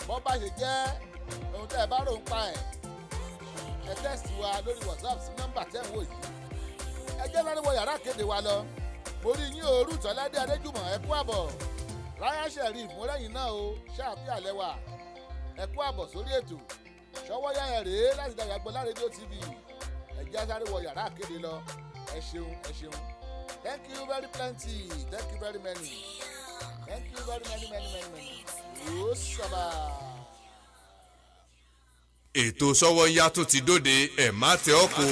S2: Bọ́ bá ṣe jẹ́ ohun tẹ́ ẹ bá rò ń pa ẹ tẹ́sì wa lórí WhatsApp sí nọ́mbà tẹ́ ń wò yìí ẹ jẹ́ lọ́rí wọ yàrá kéde wa lọ mo rí yín òórùn tọ́lẹ́dẹ́ adéjùmọ̀ ẹ kú àbọ̀ ráyà Sheriff múrẹ́yìn náà o ṣáàpì àlẹ́ wa ẹ kú àbọ̀ sórí ètò ṣọwọ́ yáyà rèé láti Dayo Agboola rédíò TV ẹ jẹ́ sáré wọ yàrá kéde lọ ẹ ṣeun thank you very plenty thank you very many ó sábà.
S9: ètò Sówónyá tó ti dóde ẹ̀ má tẹ ọ́ kó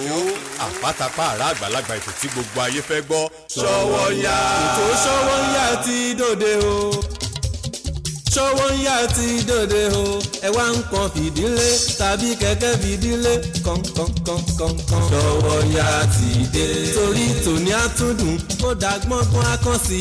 S9: àpátápá àrà àgbàlagbà ètò tí gbogbo ayé fẹ́ gbọ́ Sówónyá.
S1: ètò Sówónyá ti dóde o Sówónyá ti dóde o ẹ wá nǹkan fìdílé tàbí kẹ̀kẹ́ fìdílé kọ̀ǹkọ̀ǹkọ̀ǹkọ̀ǹ Sówónyá ti dé torí tòní àtúndùn ó dàgbọ́ngbọ́n akọ́sí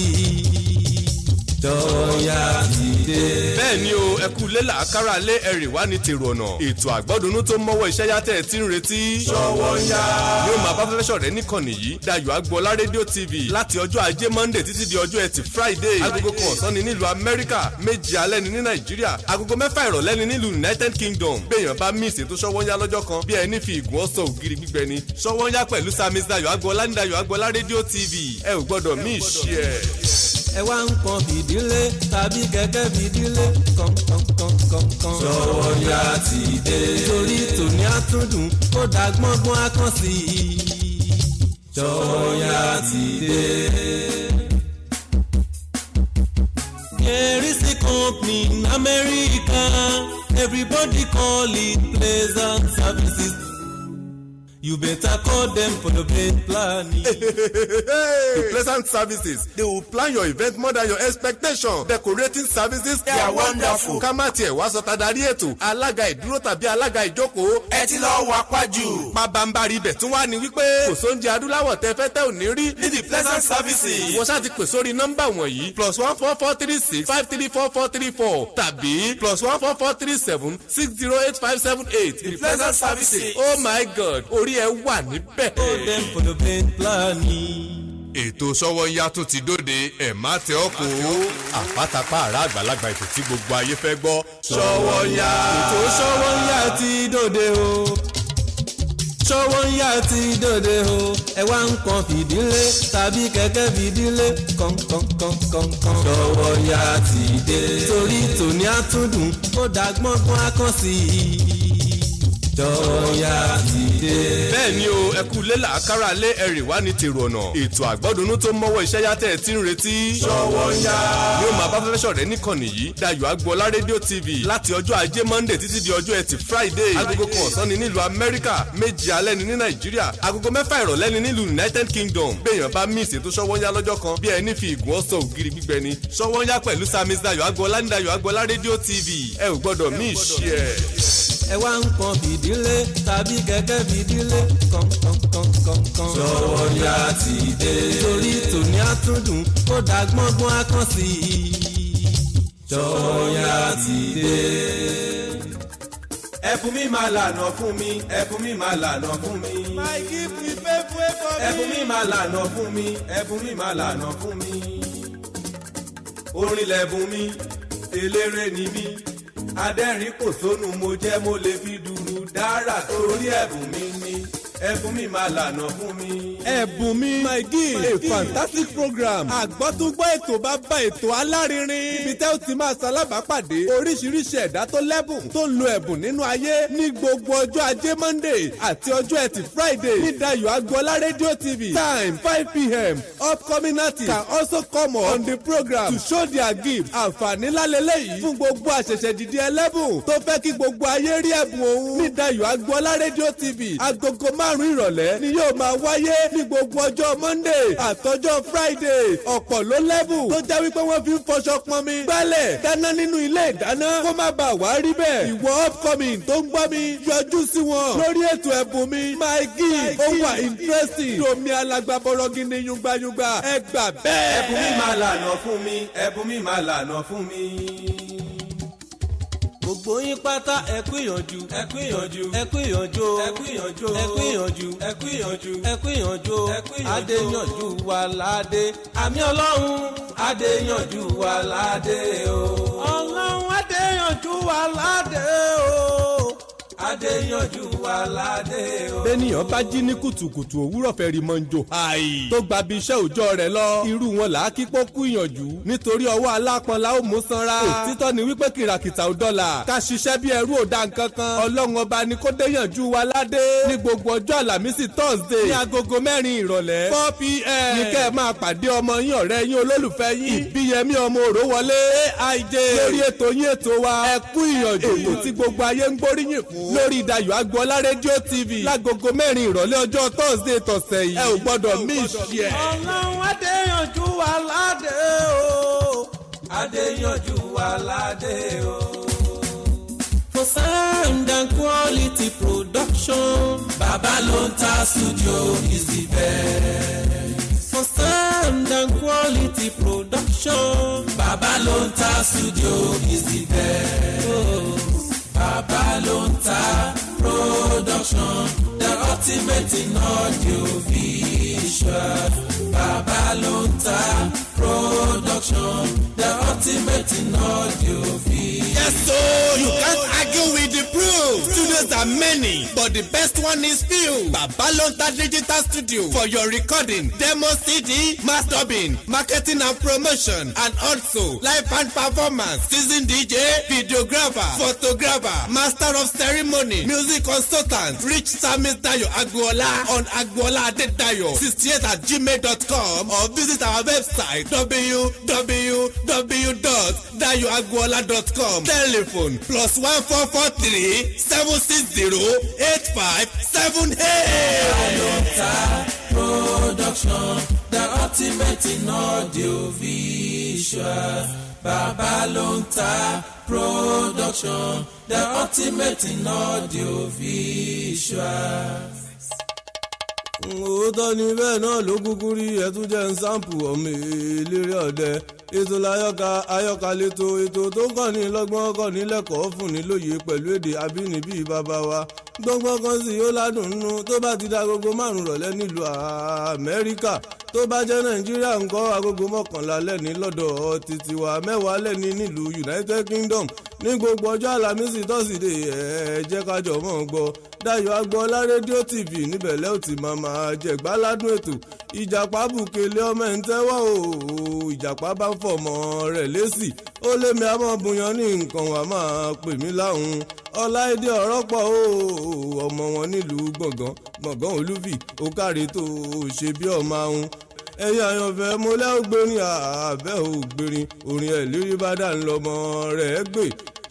S1: Sówónyá ti dé.
S9: bẹ́ẹ̀ ni o ẹ kú lé làákàrà lé ẹ̀rì wá ní tèrò ọ̀nà ètò àgbọ́dúnú tó mọ́wọ́ iṣẹ́ yàtẹ̀ tí ń retí
S1: Sówónyá
S9: yóò máa bá fẹ́fẹ́ ṣọ̀rẹ́ níkànnì yìí Dayo Agboola rédíò TV láti ọjọ́ ajé Monday títí di ọjọ́ ẹtì Friday agogo kan ọ̀sán ni nílùú Amẹ́ríkà 7 alẹ́ ni ní Nàìjíríà agogo 6 ìrọ̀lẹ́ ni nílùú United Kingdom béèyàn bá mí ìsètò Sówónyá lọ́jọ́ kan bí ẹni fi ìgùn ọ̀sán ògiri gbígbẹ ni Sówónyá pẹ̀lú Samis Dayo Agboola ní Dayo Agboola rédíò TV ẹ ò gbọ́dọ̀ mí ìṣí ẹ̀.
S1: ẹ wá nǹkan fìdílé tàbí kẹ̀kẹ́ fìdílé kọ̀ǹkọ̀ǹkọ̀ǹkọ̀ǹ Sówónyá ti dé torí tòní àtúndùn ó dàgbọ́ngbọ́n akọ́sí Sówónyá ti dé. Here is the company in America everybody call it Pleasant Services. You better call them for the event planning.
S9: The Pleasant Services, they will plan your event more than your expectation. Decorating services,
S7: They are wonderful.
S9: ká má tiẹ̀ wá sọ tadarí ètò alága ìdúró tàbí alága ìjókòó.
S7: ẹ ti lọ wà pàjù.
S9: pabambari ibẹ̀ tún wá ní wípé kò sóúnjẹ adúláwọ̀ tẹ fẹ́ tẹ́ ò ní rí.
S7: ní the Pleasant Services.
S9: wọ́n ṣáà ti pè sórí nọ́mbà wọ̀nyí +14436 5344434 tàbí +14437 60858.
S7: The Pleasant Services.
S9: Oh my God, orí ẹ wà níbẹ̀.
S1: Call them for the event planning.
S9: ètò Sówónyá tó ti dóde ẹ̀ má tẹ ọ́ kó àpátápá àrà àgbàlagbà ètò tí gbogbo ayé fẹ́ gbọ́ Sówónyá.
S1: ètò Sówónyá ti dóde o Sówónyá ti dóde o ẹ wá nǹkan fìdílé tàbí kẹ̀kẹ́ fìdílé kọ̀ǹkọ̀ǹkọ̀ǹkọ̀ǹ Sówónyá ti dé torí tòní àtúndùn ó dàgbọ́ngbọ́n akọ́sí Sówónyá ti dé.
S9: bẹ́ẹ̀ ni o ẹ kú lé làákàrà lé ẹ̀rì wá ní tèrò ọ̀nà ètò àgbọ́dúnú tó mọ́wọ́ iṣẹ́ yàtẹ̀ tí ń retí
S7: Sówónyá.
S9: yóò máa bá fẹ́fẹ́ ṣọ̀rẹ́ níkànnì yìí Dayo Agboola rédíò TV láti ọjọ́ ajé Monday títí di ọjọ́ ẹtì Friday agogo kan ọ̀sán ni nílùú Amẹ́ríkà 7 alẹ́ ni ní Nàìjíríà agogo 6 ìrọ̀lẹ́ ni nílùú United Kingdom béèyàn bá mí ìsètò Sówónyá lọ́jọ́ kan bí ẹni fi ìgùn ọ̀sán ògiri gbígbẹ ni Sówónyá pẹ̀lú Samis Dayo Agboola ní Dayo Agboola rédíò TV ẹ ò gbọ́dọ̀ mí ìṣí ẹ̀.
S1: ẹ wá nǹkan fìdílé tàbí kẹ̀kẹ́ fìdílé kọ̀ǹkọ̀ǹkọ̀ǹkọ̀ǹ Sówónyá ti dé torí tòní àtúndùn ó dàgbọ́ngbọ́n akọ́sí Sówónyá ti dé. ẹ̀bùn mi máa lànà fún mi ẹ̀bùn mi máa lànà fún mi.
S7: My gift will pay way for me.
S1: ẹ̀bùn mi máa lànà fún mi ẹ̀bùn mi máa lànà fún mi. orin lẹ̀bùn mi eléré ni mí adẹ́rìn kò sónú mo jẹ́ mo lè fi dùrù dára torí ẹ̀bùn mi ni ẹ̀bùn mi máa lànà fún mi.
S10: ẹ̀bùn mi my gift a fantastic program àgbọ́túngbọ́ ètò bá bá ètò alárinrin ibi tẹ́ ó ti máa ṣalábàápàdé oríṣiríṣi ẹ̀dá tó lẹ́bùn tó ń lo ẹ̀bùn nínú ayé ní gbogbo ọjọ́ ajé Monday àti ọjọ́ ẹtì Friday ní Dayo Agboola Radio TV time 5 p.m. upcoming artists can also come on the program to show their gift àǹfààní lálẹ́lẹ́ yìí fún gbogbo àṣẹ̀ṣẹ̀ dìde ẹlẹ́bùn tó fẹ́ kí gbogbo ayé rí ẹ̀bùn òun ní Dayo Agboola Radio TV agogo 5 ìrọ̀lẹ́ ni yóò máa wáyé ní gbogbo ọjọ́ Monday àtọjọ́ Friday ọ̀pọ̀ ló lẹ́bùn tó jẹ́ wípé wọ́n fi ń fọṣọ pọnmi gbálẹ̀ dáná nínú ilé ìdáná kó má bàa wá rí bẹ́ẹ̀ ìwọ upcoming tó ń gbọ́ mi yọjú sí wọn lórí ètò ẹ̀bùn mi my gift ó wà interesting domi alágbàbọ̀rọ̀ gidi yungbayungba ẹ gbà bẹ́ẹ̀.
S1: ẹ̀bùn mi máa lànà fún mi ẹ̀bùn mi máa lànà fún mi. gbogbo yín pátá ẹ kú ìyànjú ẹ kú ìyànjú ẹ kú ìyànjú ẹ kú ìyànjú ẹ kú ìyànjú ẹ kú ìyànjú ẹ kú ìyànjú adéyànjú wà ládé àmì ọlọ́run adéyànjú wà ládé o. ọlọ́run adéyànjú wà ládé o. adéyànjú wà ládé o.
S10: bẹ́nìyàn bá jí ní kùtùkùtù òwúrọ̀ fẹ́ rí mọ́njò àì tó gba bí iṣẹ́ òòjọ́ rẹ̀ lọ irú wọn là á kí pọ́kú ìyànjú nítorí ọwọ́ alápọn la ó mú sanra òtítọ́ ni wípé kìràkìtà ò dọ́là ká ṣiṣẹ́ bí ẹrú ò dá nǹkan kan ọlọ́run ọba ni kó déyànjú wa ládé ní gbogbo ọjọ́ àlàmísì Thursday ní agogo 4 ìrọ̀lẹ́ 4 p.m. ní kẹ́ ẹ máa pàdé ọmọ yín ọ̀rẹ́ yín olólùfẹ́ yín ìbíyẹmí ọmọ òró wọlé AIJ lórí ètò yín ètò wa ẹ kú ìyànjú ètò tí gbogbo ayé ń gbóríyìn fún lórí Dayo Agboola rédíò TV lágogo 4 ìrọ̀lẹ́ ọjọ́ Thursday tọ̀sẹ̀ yìí ẹ ò gbọ́dọ̀ miss ẹ̀.
S11: ọlọ́run adéyanjú wa ládé o adéyanjú wa ládé o. For sound and quality production, Babalonta Studio is the best. For sound and quality production, Babalonta Studio is the best. Oh, Babalonta Production, the ultimate in audio visual. Babalonta Production, the ultimate in audio visual.
S10: Yes, so you can't argue with the proof. Studios are many, but the best one is few. Babalonta Digital Studio for your recording, demo CD, mastering, marketing and promotion, and also live band performance, seasoned DJ, videographer, photographer, master of ceremony, music consultant. Reach Samis Dayo Agboola on agbooladedayo68@gmail.com or visit our website www.dayoagboola.com. Telephone +1443 760 8578.
S11: Babalonta Production, the ultimate in audio visual. Babalonta Production, the ultimate in audio visual.
S12: òótọ́ ni bẹ́ẹ̀ náà ló kúkú rí ẹtún jẹ́ ń sáǹpù ọmọ eléré ọ̀dẹ ètò ayọ́ka lẹ́tọ̀ ètò tó ń kàn ní lọ́gbọ́n kàn ní lẹ́kọ̀ọ́ fún ní lóye pẹ̀lú èdè abínibí bàbá wa gbọ́ngbọ́n kan sì ó ládùn nínú tó bá ti da agogo 5 rọ̀lẹ́ nílùú Amẹ́ríkà tó bá jẹ́ Nàìjíríà ńkọ́ agogo 11 lẹ́ni lọ́dọ̀ títí wa 10 lẹ́ni nílùú United Kingdom ní gbogbo ọjọ́ Àlàmísì tọ́sídẹ̀ẹ́ ẹ jẹ́ ká jọ mọ́ gbọ́ Dayo Agboola rédíò TV níbẹ̀ lẹ́ ò ti máa jẹ̀gbá ládùn ètò ìjàpá bùkélé ọmọ ẹ̀ ń tẹ́wọ́ o ìjàpá bá ń fọmọ rẹ̀ lésì ó lé mi àmọ́ buyan ní nǹkan wà máa pè mí láhùn ọláìdé ọ̀rọ̀ pọ̀ o ọmọ wọn nílùú gbọ̀ngàn olúfì ó káre tó ṣe bí ọmọ ahun ẹ̀yin àyànfẹ́ mo lẹ́ ògbérin àbẹ́ ògbérin orin ẹ̀ lérí bá dà ń lọ́mọ rẹ̀ gbé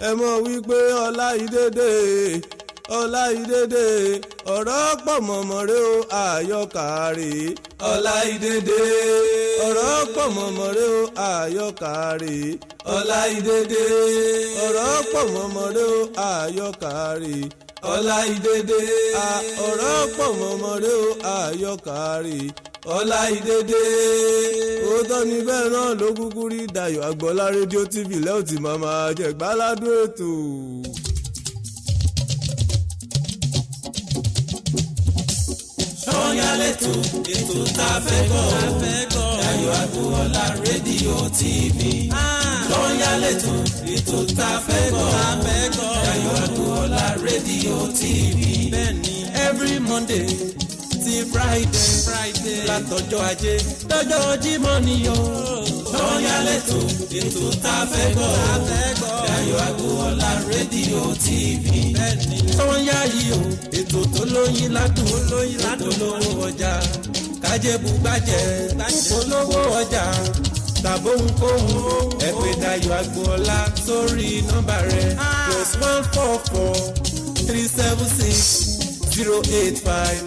S12: ẹ mọ̀ wípé ọláìdédé ọ̀rọ̀ pọ̀ mọ̀mọ́ rẹ o àyọkàrè ọláìdédé ọ̀rọ̀ pọ̀ mọ̀mọ́ rẹ o àyọkàrè ọláìdédé ọ̀rọ̀ pọ̀ mọ̀mọ́ rẹ o àyọkàrè ọláìdédé ọ̀rọ̀ pọ̀ mọ̀mọ́ rẹ o àyọkàrè ọláìdédé òótọ́ ni bẹ́ẹ̀ náà ló kúkú rí Dayo Agboola rédíò TV lẹ́yìn tí màmá jẹ̀gbá ládùn ètò.
S11: Sọ́yálẹ̀tò ètò tá a fẹ́ gbọ́ Dayo Agboola rédíò TV. Sọ́yálẹ̀tò ètò tá a fẹ́ gbọ́ Dayo Agboola rédíò TV. Every Monday ti Friday látọjọ́ Ajé dọ́jọ́ Jímọ̀ ni o. Sọ́yálẹ̀tò ètò tá a fẹ́ gbọ́ Dayo Agboola rédíò TV. Sọ́yá yìí o ètò tó lóyin ládùn olówó ọjà kájẹ́bù gbàjẹ́ olówó ọjà tàbóhunkóhun ẹ pè Dayo Agboola sórí nọ́mbà rẹ̀ +144 376 085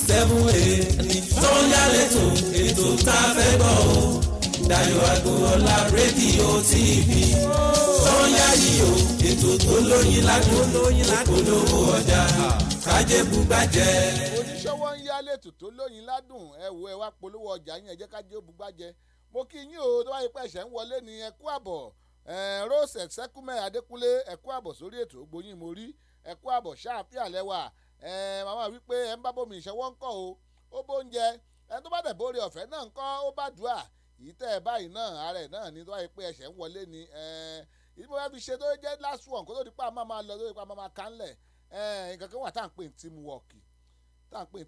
S11: 78. Sọ́yálẹ̀tò ètò tá a fẹ́ gbọ́ o Dayo Agboola rédíò TV. Sọ́yá yìí o ètò tó lóyin ládùn olówó ọjà kájẹ́bù gbàjẹ́.
S2: oníṣòwò ń yálé ètò tó lóyin ládùn ẹ wo ẹ wá polówó ọjà yín ẹ jẹ́ kájẹ́bù gbàjẹ́ mo kí yín o tó bá yẹ pé ẹ̀ṣẹ̀ ń wọlé ní ẹ kú àbọ̀ Rose Ẹ̀sẹ́kúnmẹ́ Adékúnlé ẹ kú àbọ̀ sórí ètò Ògbóyin mo rí ẹ kú àbọ̀ ṣáàfíà lẹ́wà màmá wípé ẹ ń bá bómi ìṣẹ́wọ́ ń kọ́ o ó bóúnjẹ ẹni tó bá dẹ̀ bóore ọ̀fẹ́ náà ń kọ́ ó bá dùà yìí tẹ́ ẹ báyìí náà ààrẹ náà ní tó bá yẹ pé ẹ̀ṣẹ̀ ń wọlé ni ìdí mo fẹ́ fi ṣe tó jẹ́ last one kó tó di pa máa lọ tó di pa máa kánlẹ̀ nǹkan kan wà tá à ń pè ní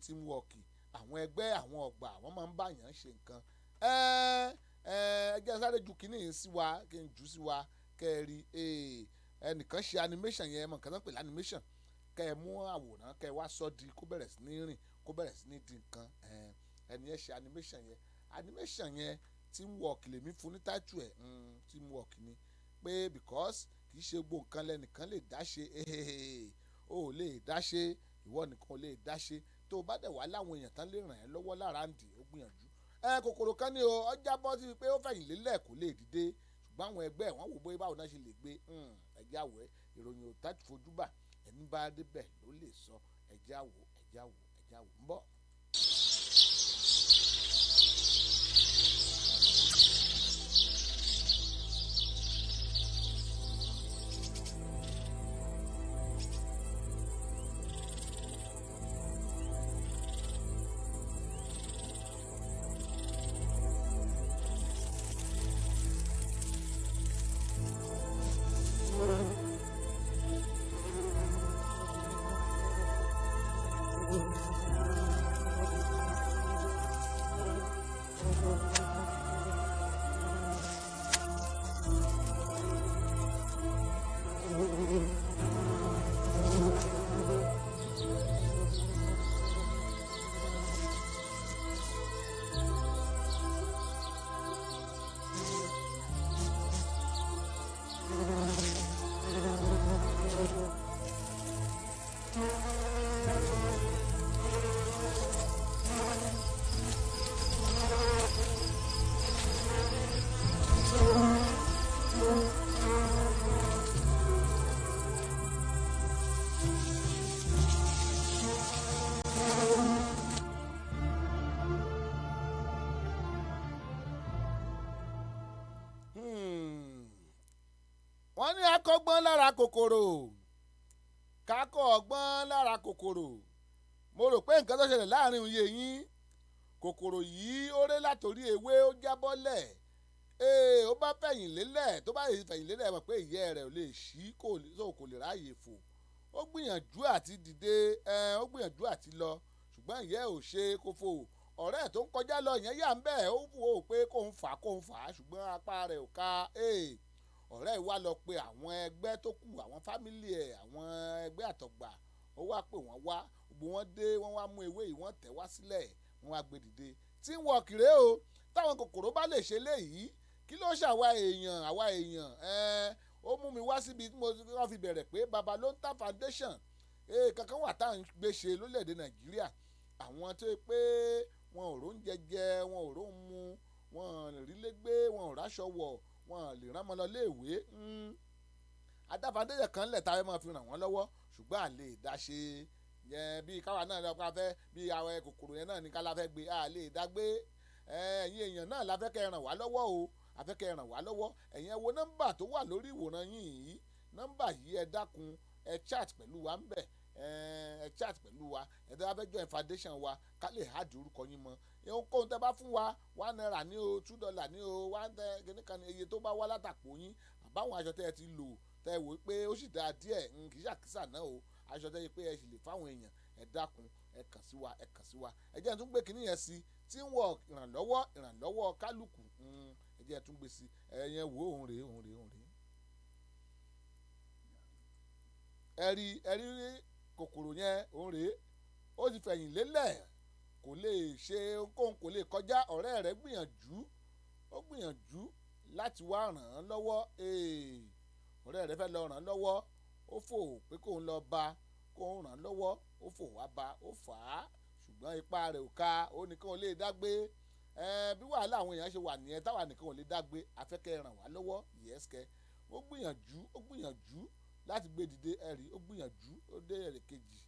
S2: teamwork àwọn ẹgbẹ́ àwọn ọgbà àwọn máa ń báyàn ṣe nǹkan ẹgbẹ́ sáré ju kínní sí wa kí n jù sí wa kẹ́ẹ̀rí ẹnìkan ṣe animation yẹn mọ̀ nǹkan náà pè animation kẹ́ ẹ mú àwòrán kẹ́ ẹ wá sọ́ di kó bẹ̀rẹ̀ sí ní rìn kó bẹ̀rẹ̀ sí ní di nǹkan ẹni yẹn ṣe animation yẹn teamwork lèmi fún ní title ẹ̀ teamwork ni pé because kì í ṣe gbogbo nǹkan lẹ́nìkan lè dá ṣe o ò lè dá ṣe ìwọ nìkan ò lè dá ṣe tó o bá dẹ̀ wá láwọn èèyàn tán lè ràn ẹ́ lọ́wọ́ lára ń dì ó gbìyànjú. Kòkòrò kan ní o ọjà bọ́ sí pé ó fẹ̀yìn lélẹ̀ kò lè dìde ṣùgbọ́n àwọn ẹgbẹ́ wọn wò bóyá báwo náà ṣe lè gbé ẹ̀jẹ̀ àwọ̀ ìròyìn ò tá fojú bà ẹni bá débẹ̀ ló lè sọ ẹ̀jẹ̀ àwọ̀ ń bọ̀. wọ́n ní akọ́gbọ́n lára kòkòrò kákọ́ ọgbọ́n lára kòkòrò mo rò pé nǹkan tó ṣẹlẹ̀ láàrin òye yín kòkòrò yìí ó ré látòrí ewé ó jábọ́lẹ̀ ó bá fẹ̀yìn lélẹ̀ tó bá fẹ̀yìn lélẹ̀ mọ̀ pé ìyẹ́ rẹ̀ ò lè ṣí kò lè ráàyè fò ó gbìyànjú àti dìde ó gbìyànjú àti lọ ṣùgbọ́n ìyẹ́ ò ṣe kó fò ọ̀rẹ́ tó ń kọjá lọ ìyẹn yà ń bẹ̀ ó wò ó pé kó ń fà á ṣùgbọ́n apá rẹ̀ ò ká ọ̀rẹ́ ìwà lọ pé àwọn ẹgbẹ́ tó kù àwọn fámìlì ẹ̀ àwọn ẹgbẹ́ àtọ̀gbà ó wá pé wọ́n wá gbogbo wọn dé wọ́n wá mú ewé yìí wọ́n tẹ̀ wá sílẹ̀ wọ́n wá gbé dìde tí ń wọ kìrẹ́ o táwọn kòkòrò bá lè ṣe léyìí kí ló ṣàwa èèyàn ó mú mi wá síbi tí wọ́n fi bẹ̀rẹ̀ pé Babalonta Foundation kankan wà tá à ń gbé ṣe lórílẹ̀‐èdè Nàìjíríà àwọn tó pé wọn ò róúnjẹ jẹ wọn ò róun mu wọn ò rílé gbé wọn ò ráṣọ wọ̀ wọn lè rán ọmọ lọ léèwé adáfàdéyẹ kan lẹ̀ táwọn máa fi ràn wọ́n lọ́wọ́ ṣùgbọ́n à lè dá ṣe yẹn bí káwa náà lọ́pọ̀ afẹ́ bí àwọn kòkòrò yẹn náà ní ká la fẹ́ gbé à lè dá gbé ẹ̀yin èèyàn náà la fẹ́ kẹ́ ràn wá lọ́wọ́ o a fẹ́ kẹ́ ràn wá lọ́wọ́ ẹ̀yin ẹ wo nọ́mbà tó wà lórí ìwòran yìí nọ́mbà yìí ẹ dákun ẹ chat pẹ̀lú wa ń bẹ̀ ẹ chat pẹ̀lú wa ẹ tẹ́ bá fẹ́ join foundation wa ká lè hàdí orúkọ yín mọ́ ohunkóhun tẹ́ bá fún wa $1 ní o $2 ní o kìnnìkan iye tó bá wá látàpọ̀ yín àbáwọn aṣọ tẹ́ ẹ ti lò tẹ́ ẹ wò pé ó sì dáa díẹ̀ kì í ṣàkísà náà o aṣọ tẹ́ ẹ pé ẹ sì lè fáwọn èèyàn ẹ dákun ẹ kàn sí wa ẹ jẹ́ ẹ tún gbé kinní yẹn sí teamwork ìrànlọ́wọ́ kálukú ẹ jẹ́ ẹ tún gbé sí ẹ yẹn wò òun rèé ẹ rí kòkòrò yẹn òun rèé ó ti fẹ̀yìn lélẹ̀ kò lè ṣe ohunkóhun kò lè kọjá ọ̀rẹ́ rẹ̀ gbìyànjú láti wá ràn án lọ́wọ́ ọ̀rẹ́ rẹ̀ fẹ́ lọ ràn án lọ́wọ́ ó fò pé kóun lọ bá kóun ràn án lọ́wọ́ ó fò wá bá ó fà á ṣùgbọ́n ipá rẹ̀ ò ká ó nìkan ò lè dágbé bí wàhálà àwọn èèyàn ṣe wà nìyẹn táwa nìkan ò lè dágbé afẹ́kẹ́ ràn wá lọ́wọ́ yẹ́sìkẹ́ ó gbìyànjú láti gbé dìde ẹ̀rí ó gbìyànjú ó dé ẹ̀rẹ̀ kejì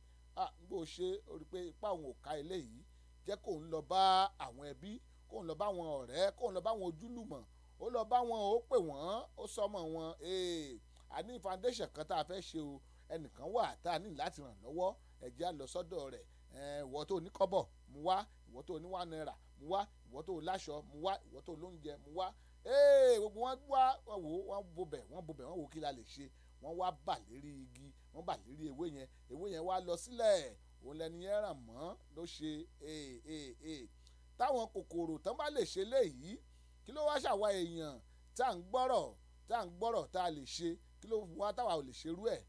S2: bó ṣe ó rí pé ipá òun ò ká eléyìí jẹ́ kóun lọ bá àwọn ẹbí kóun lọ bá àwọn ọ̀rẹ́ kóun lọ bá àwọn ojúlùmọ̀ ó lọ bá wọn ó pè wọ́n ó sọmọ wọn a ní foundation kan tá a fẹ́ ṣe o ẹnìkan wà tá a ní láti ràn lọ́wọ́ ẹ jẹ́ á lọ sọ́dọ̀ rẹ̀ ìwọ tó ní kọ́bọ̀ mú wá ìwọ tó ní $1 mú wá ìwọ tó láṣọ mú wá ìwọ tó lóúnjẹ mú wá gbogbo wọn wá wọ́n bobẹ̀ wọ́n wò kí la lè ṣe wọ́n wá bà lérí igi wọ́n bà lérí ewé yẹn wá lọ sílẹ̀ òun lẹni yẹn ràn mọ́ ló ṣe táwọn kòkòrò tán bá lè ṣe léyìí kí ló wá ṣàwa èèyàn tá à ń gbọ́rọ̀ tá a lè ṣe kí ló wá táwa ò lè ṣerú ẹ̀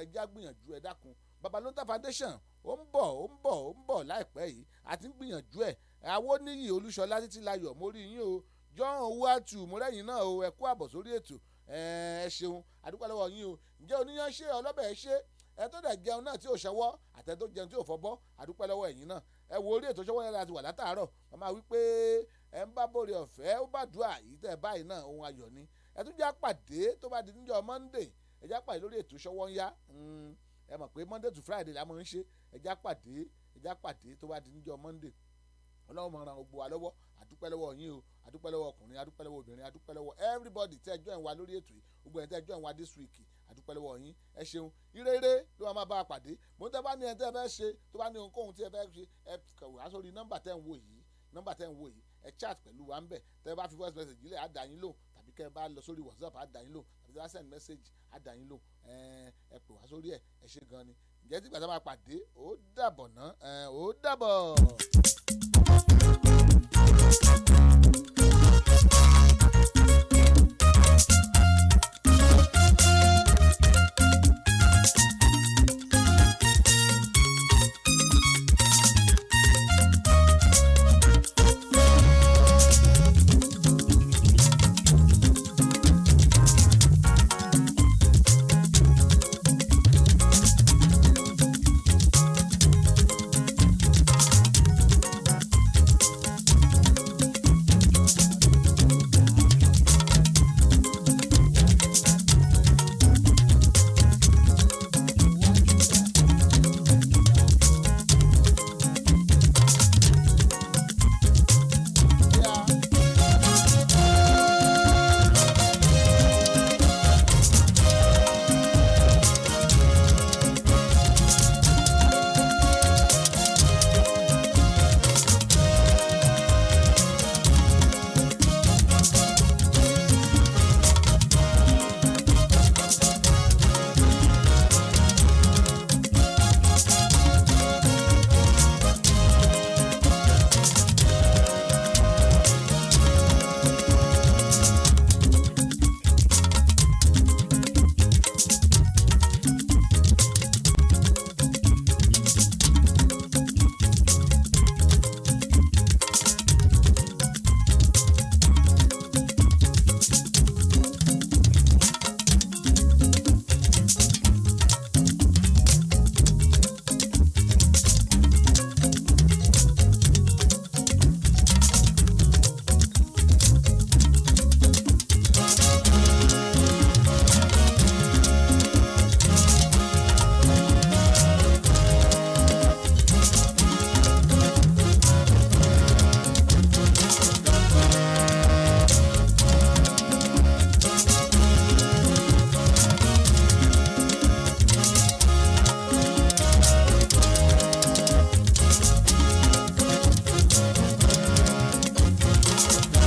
S2: ẹjẹ́ àgbìyànjú ẹ dákun Babalonta Foundation ó ń bọ̀ láìpẹ́ yìí àti ń gbìyànjú ẹ̀ Awóníyì Olúṣọlá Títílayọ̀ mo rí yín o John Owatu mo rẹ́yìn náà o ẹ kú àbọ̀ sórí ètò ẹ ṣeun àdúpẹ́ lọ́wọ́ yín o ǹjẹ́ oníyan ṣe ọlọ́bẹ̀ ṣe ẹ tó dẹ̀ jẹun náà tí ò ṣẹwọ́ àtẹ tó jẹun tí ò fọbọ́ àdúpẹ́ lọ́wọ́ ẹ̀yin náà ẹ wo orí ètò ṣọwọ́ yẹn láti wà látàárọ̀ wọ́n máa wí pé ẹ ń bá bòrè ọ̀fẹ́ ó bá dùn àyí tẹ́ báyìí náà ohun ayọ̀ ni ẹ tún já pàdé tó bá di níjọ́ Monday ẹ já pàdé lórí ètò ṣọwọ́ ń yá ẹ mọ̀ pé Monday to Friday la máa ń ṣe ẹ já pàdé tó bá di níjọ́ Monday ọlọ́run máa ran gbogbo wa lọ́wọ́ àdúpẹ́ lọ́wọ́ yín o àdúpẹ́ lọ́wọ́ ọkùnrin àdúpẹ́ lọ́wọ́ obìnrin àdúpẹ́ lọ́wọ́ everybody tẹ́ ẹ join wa lórí ètò yìí gbogbo ẹ̀ tẹ́ ẹ join wa this week àdúpẹ́ lọ́wọ́ yín ẹ ṣeun ìrere ló máa bá a pàdé mo ń tẹ́ bá ní ẹ tẹ́ ẹ fẹ́ ṣe tó bá ní ohunkóhun tí ẹ fẹ́ ṣe ẹ kọ̀wé wá sórí nọ́mbà tẹ́ ń wò yìí ẹ chat pẹ̀lú wa ń bẹ̀ tẹ́ ẹ bá fi voice message yìí lẹ̀ á dá yín lóhùn tàbí kẹ́ ẹ bá lọ sórí WhatsApp á dá yín lóhùn tàbí tẹ́ bá send message á dá yín lóhùn ẹ pè wá sórí ẹ ṣe gan ni ǹjẹ́ tí gbàtà máa pàdé ó dàbọ̀ ná ó dàbọ̀.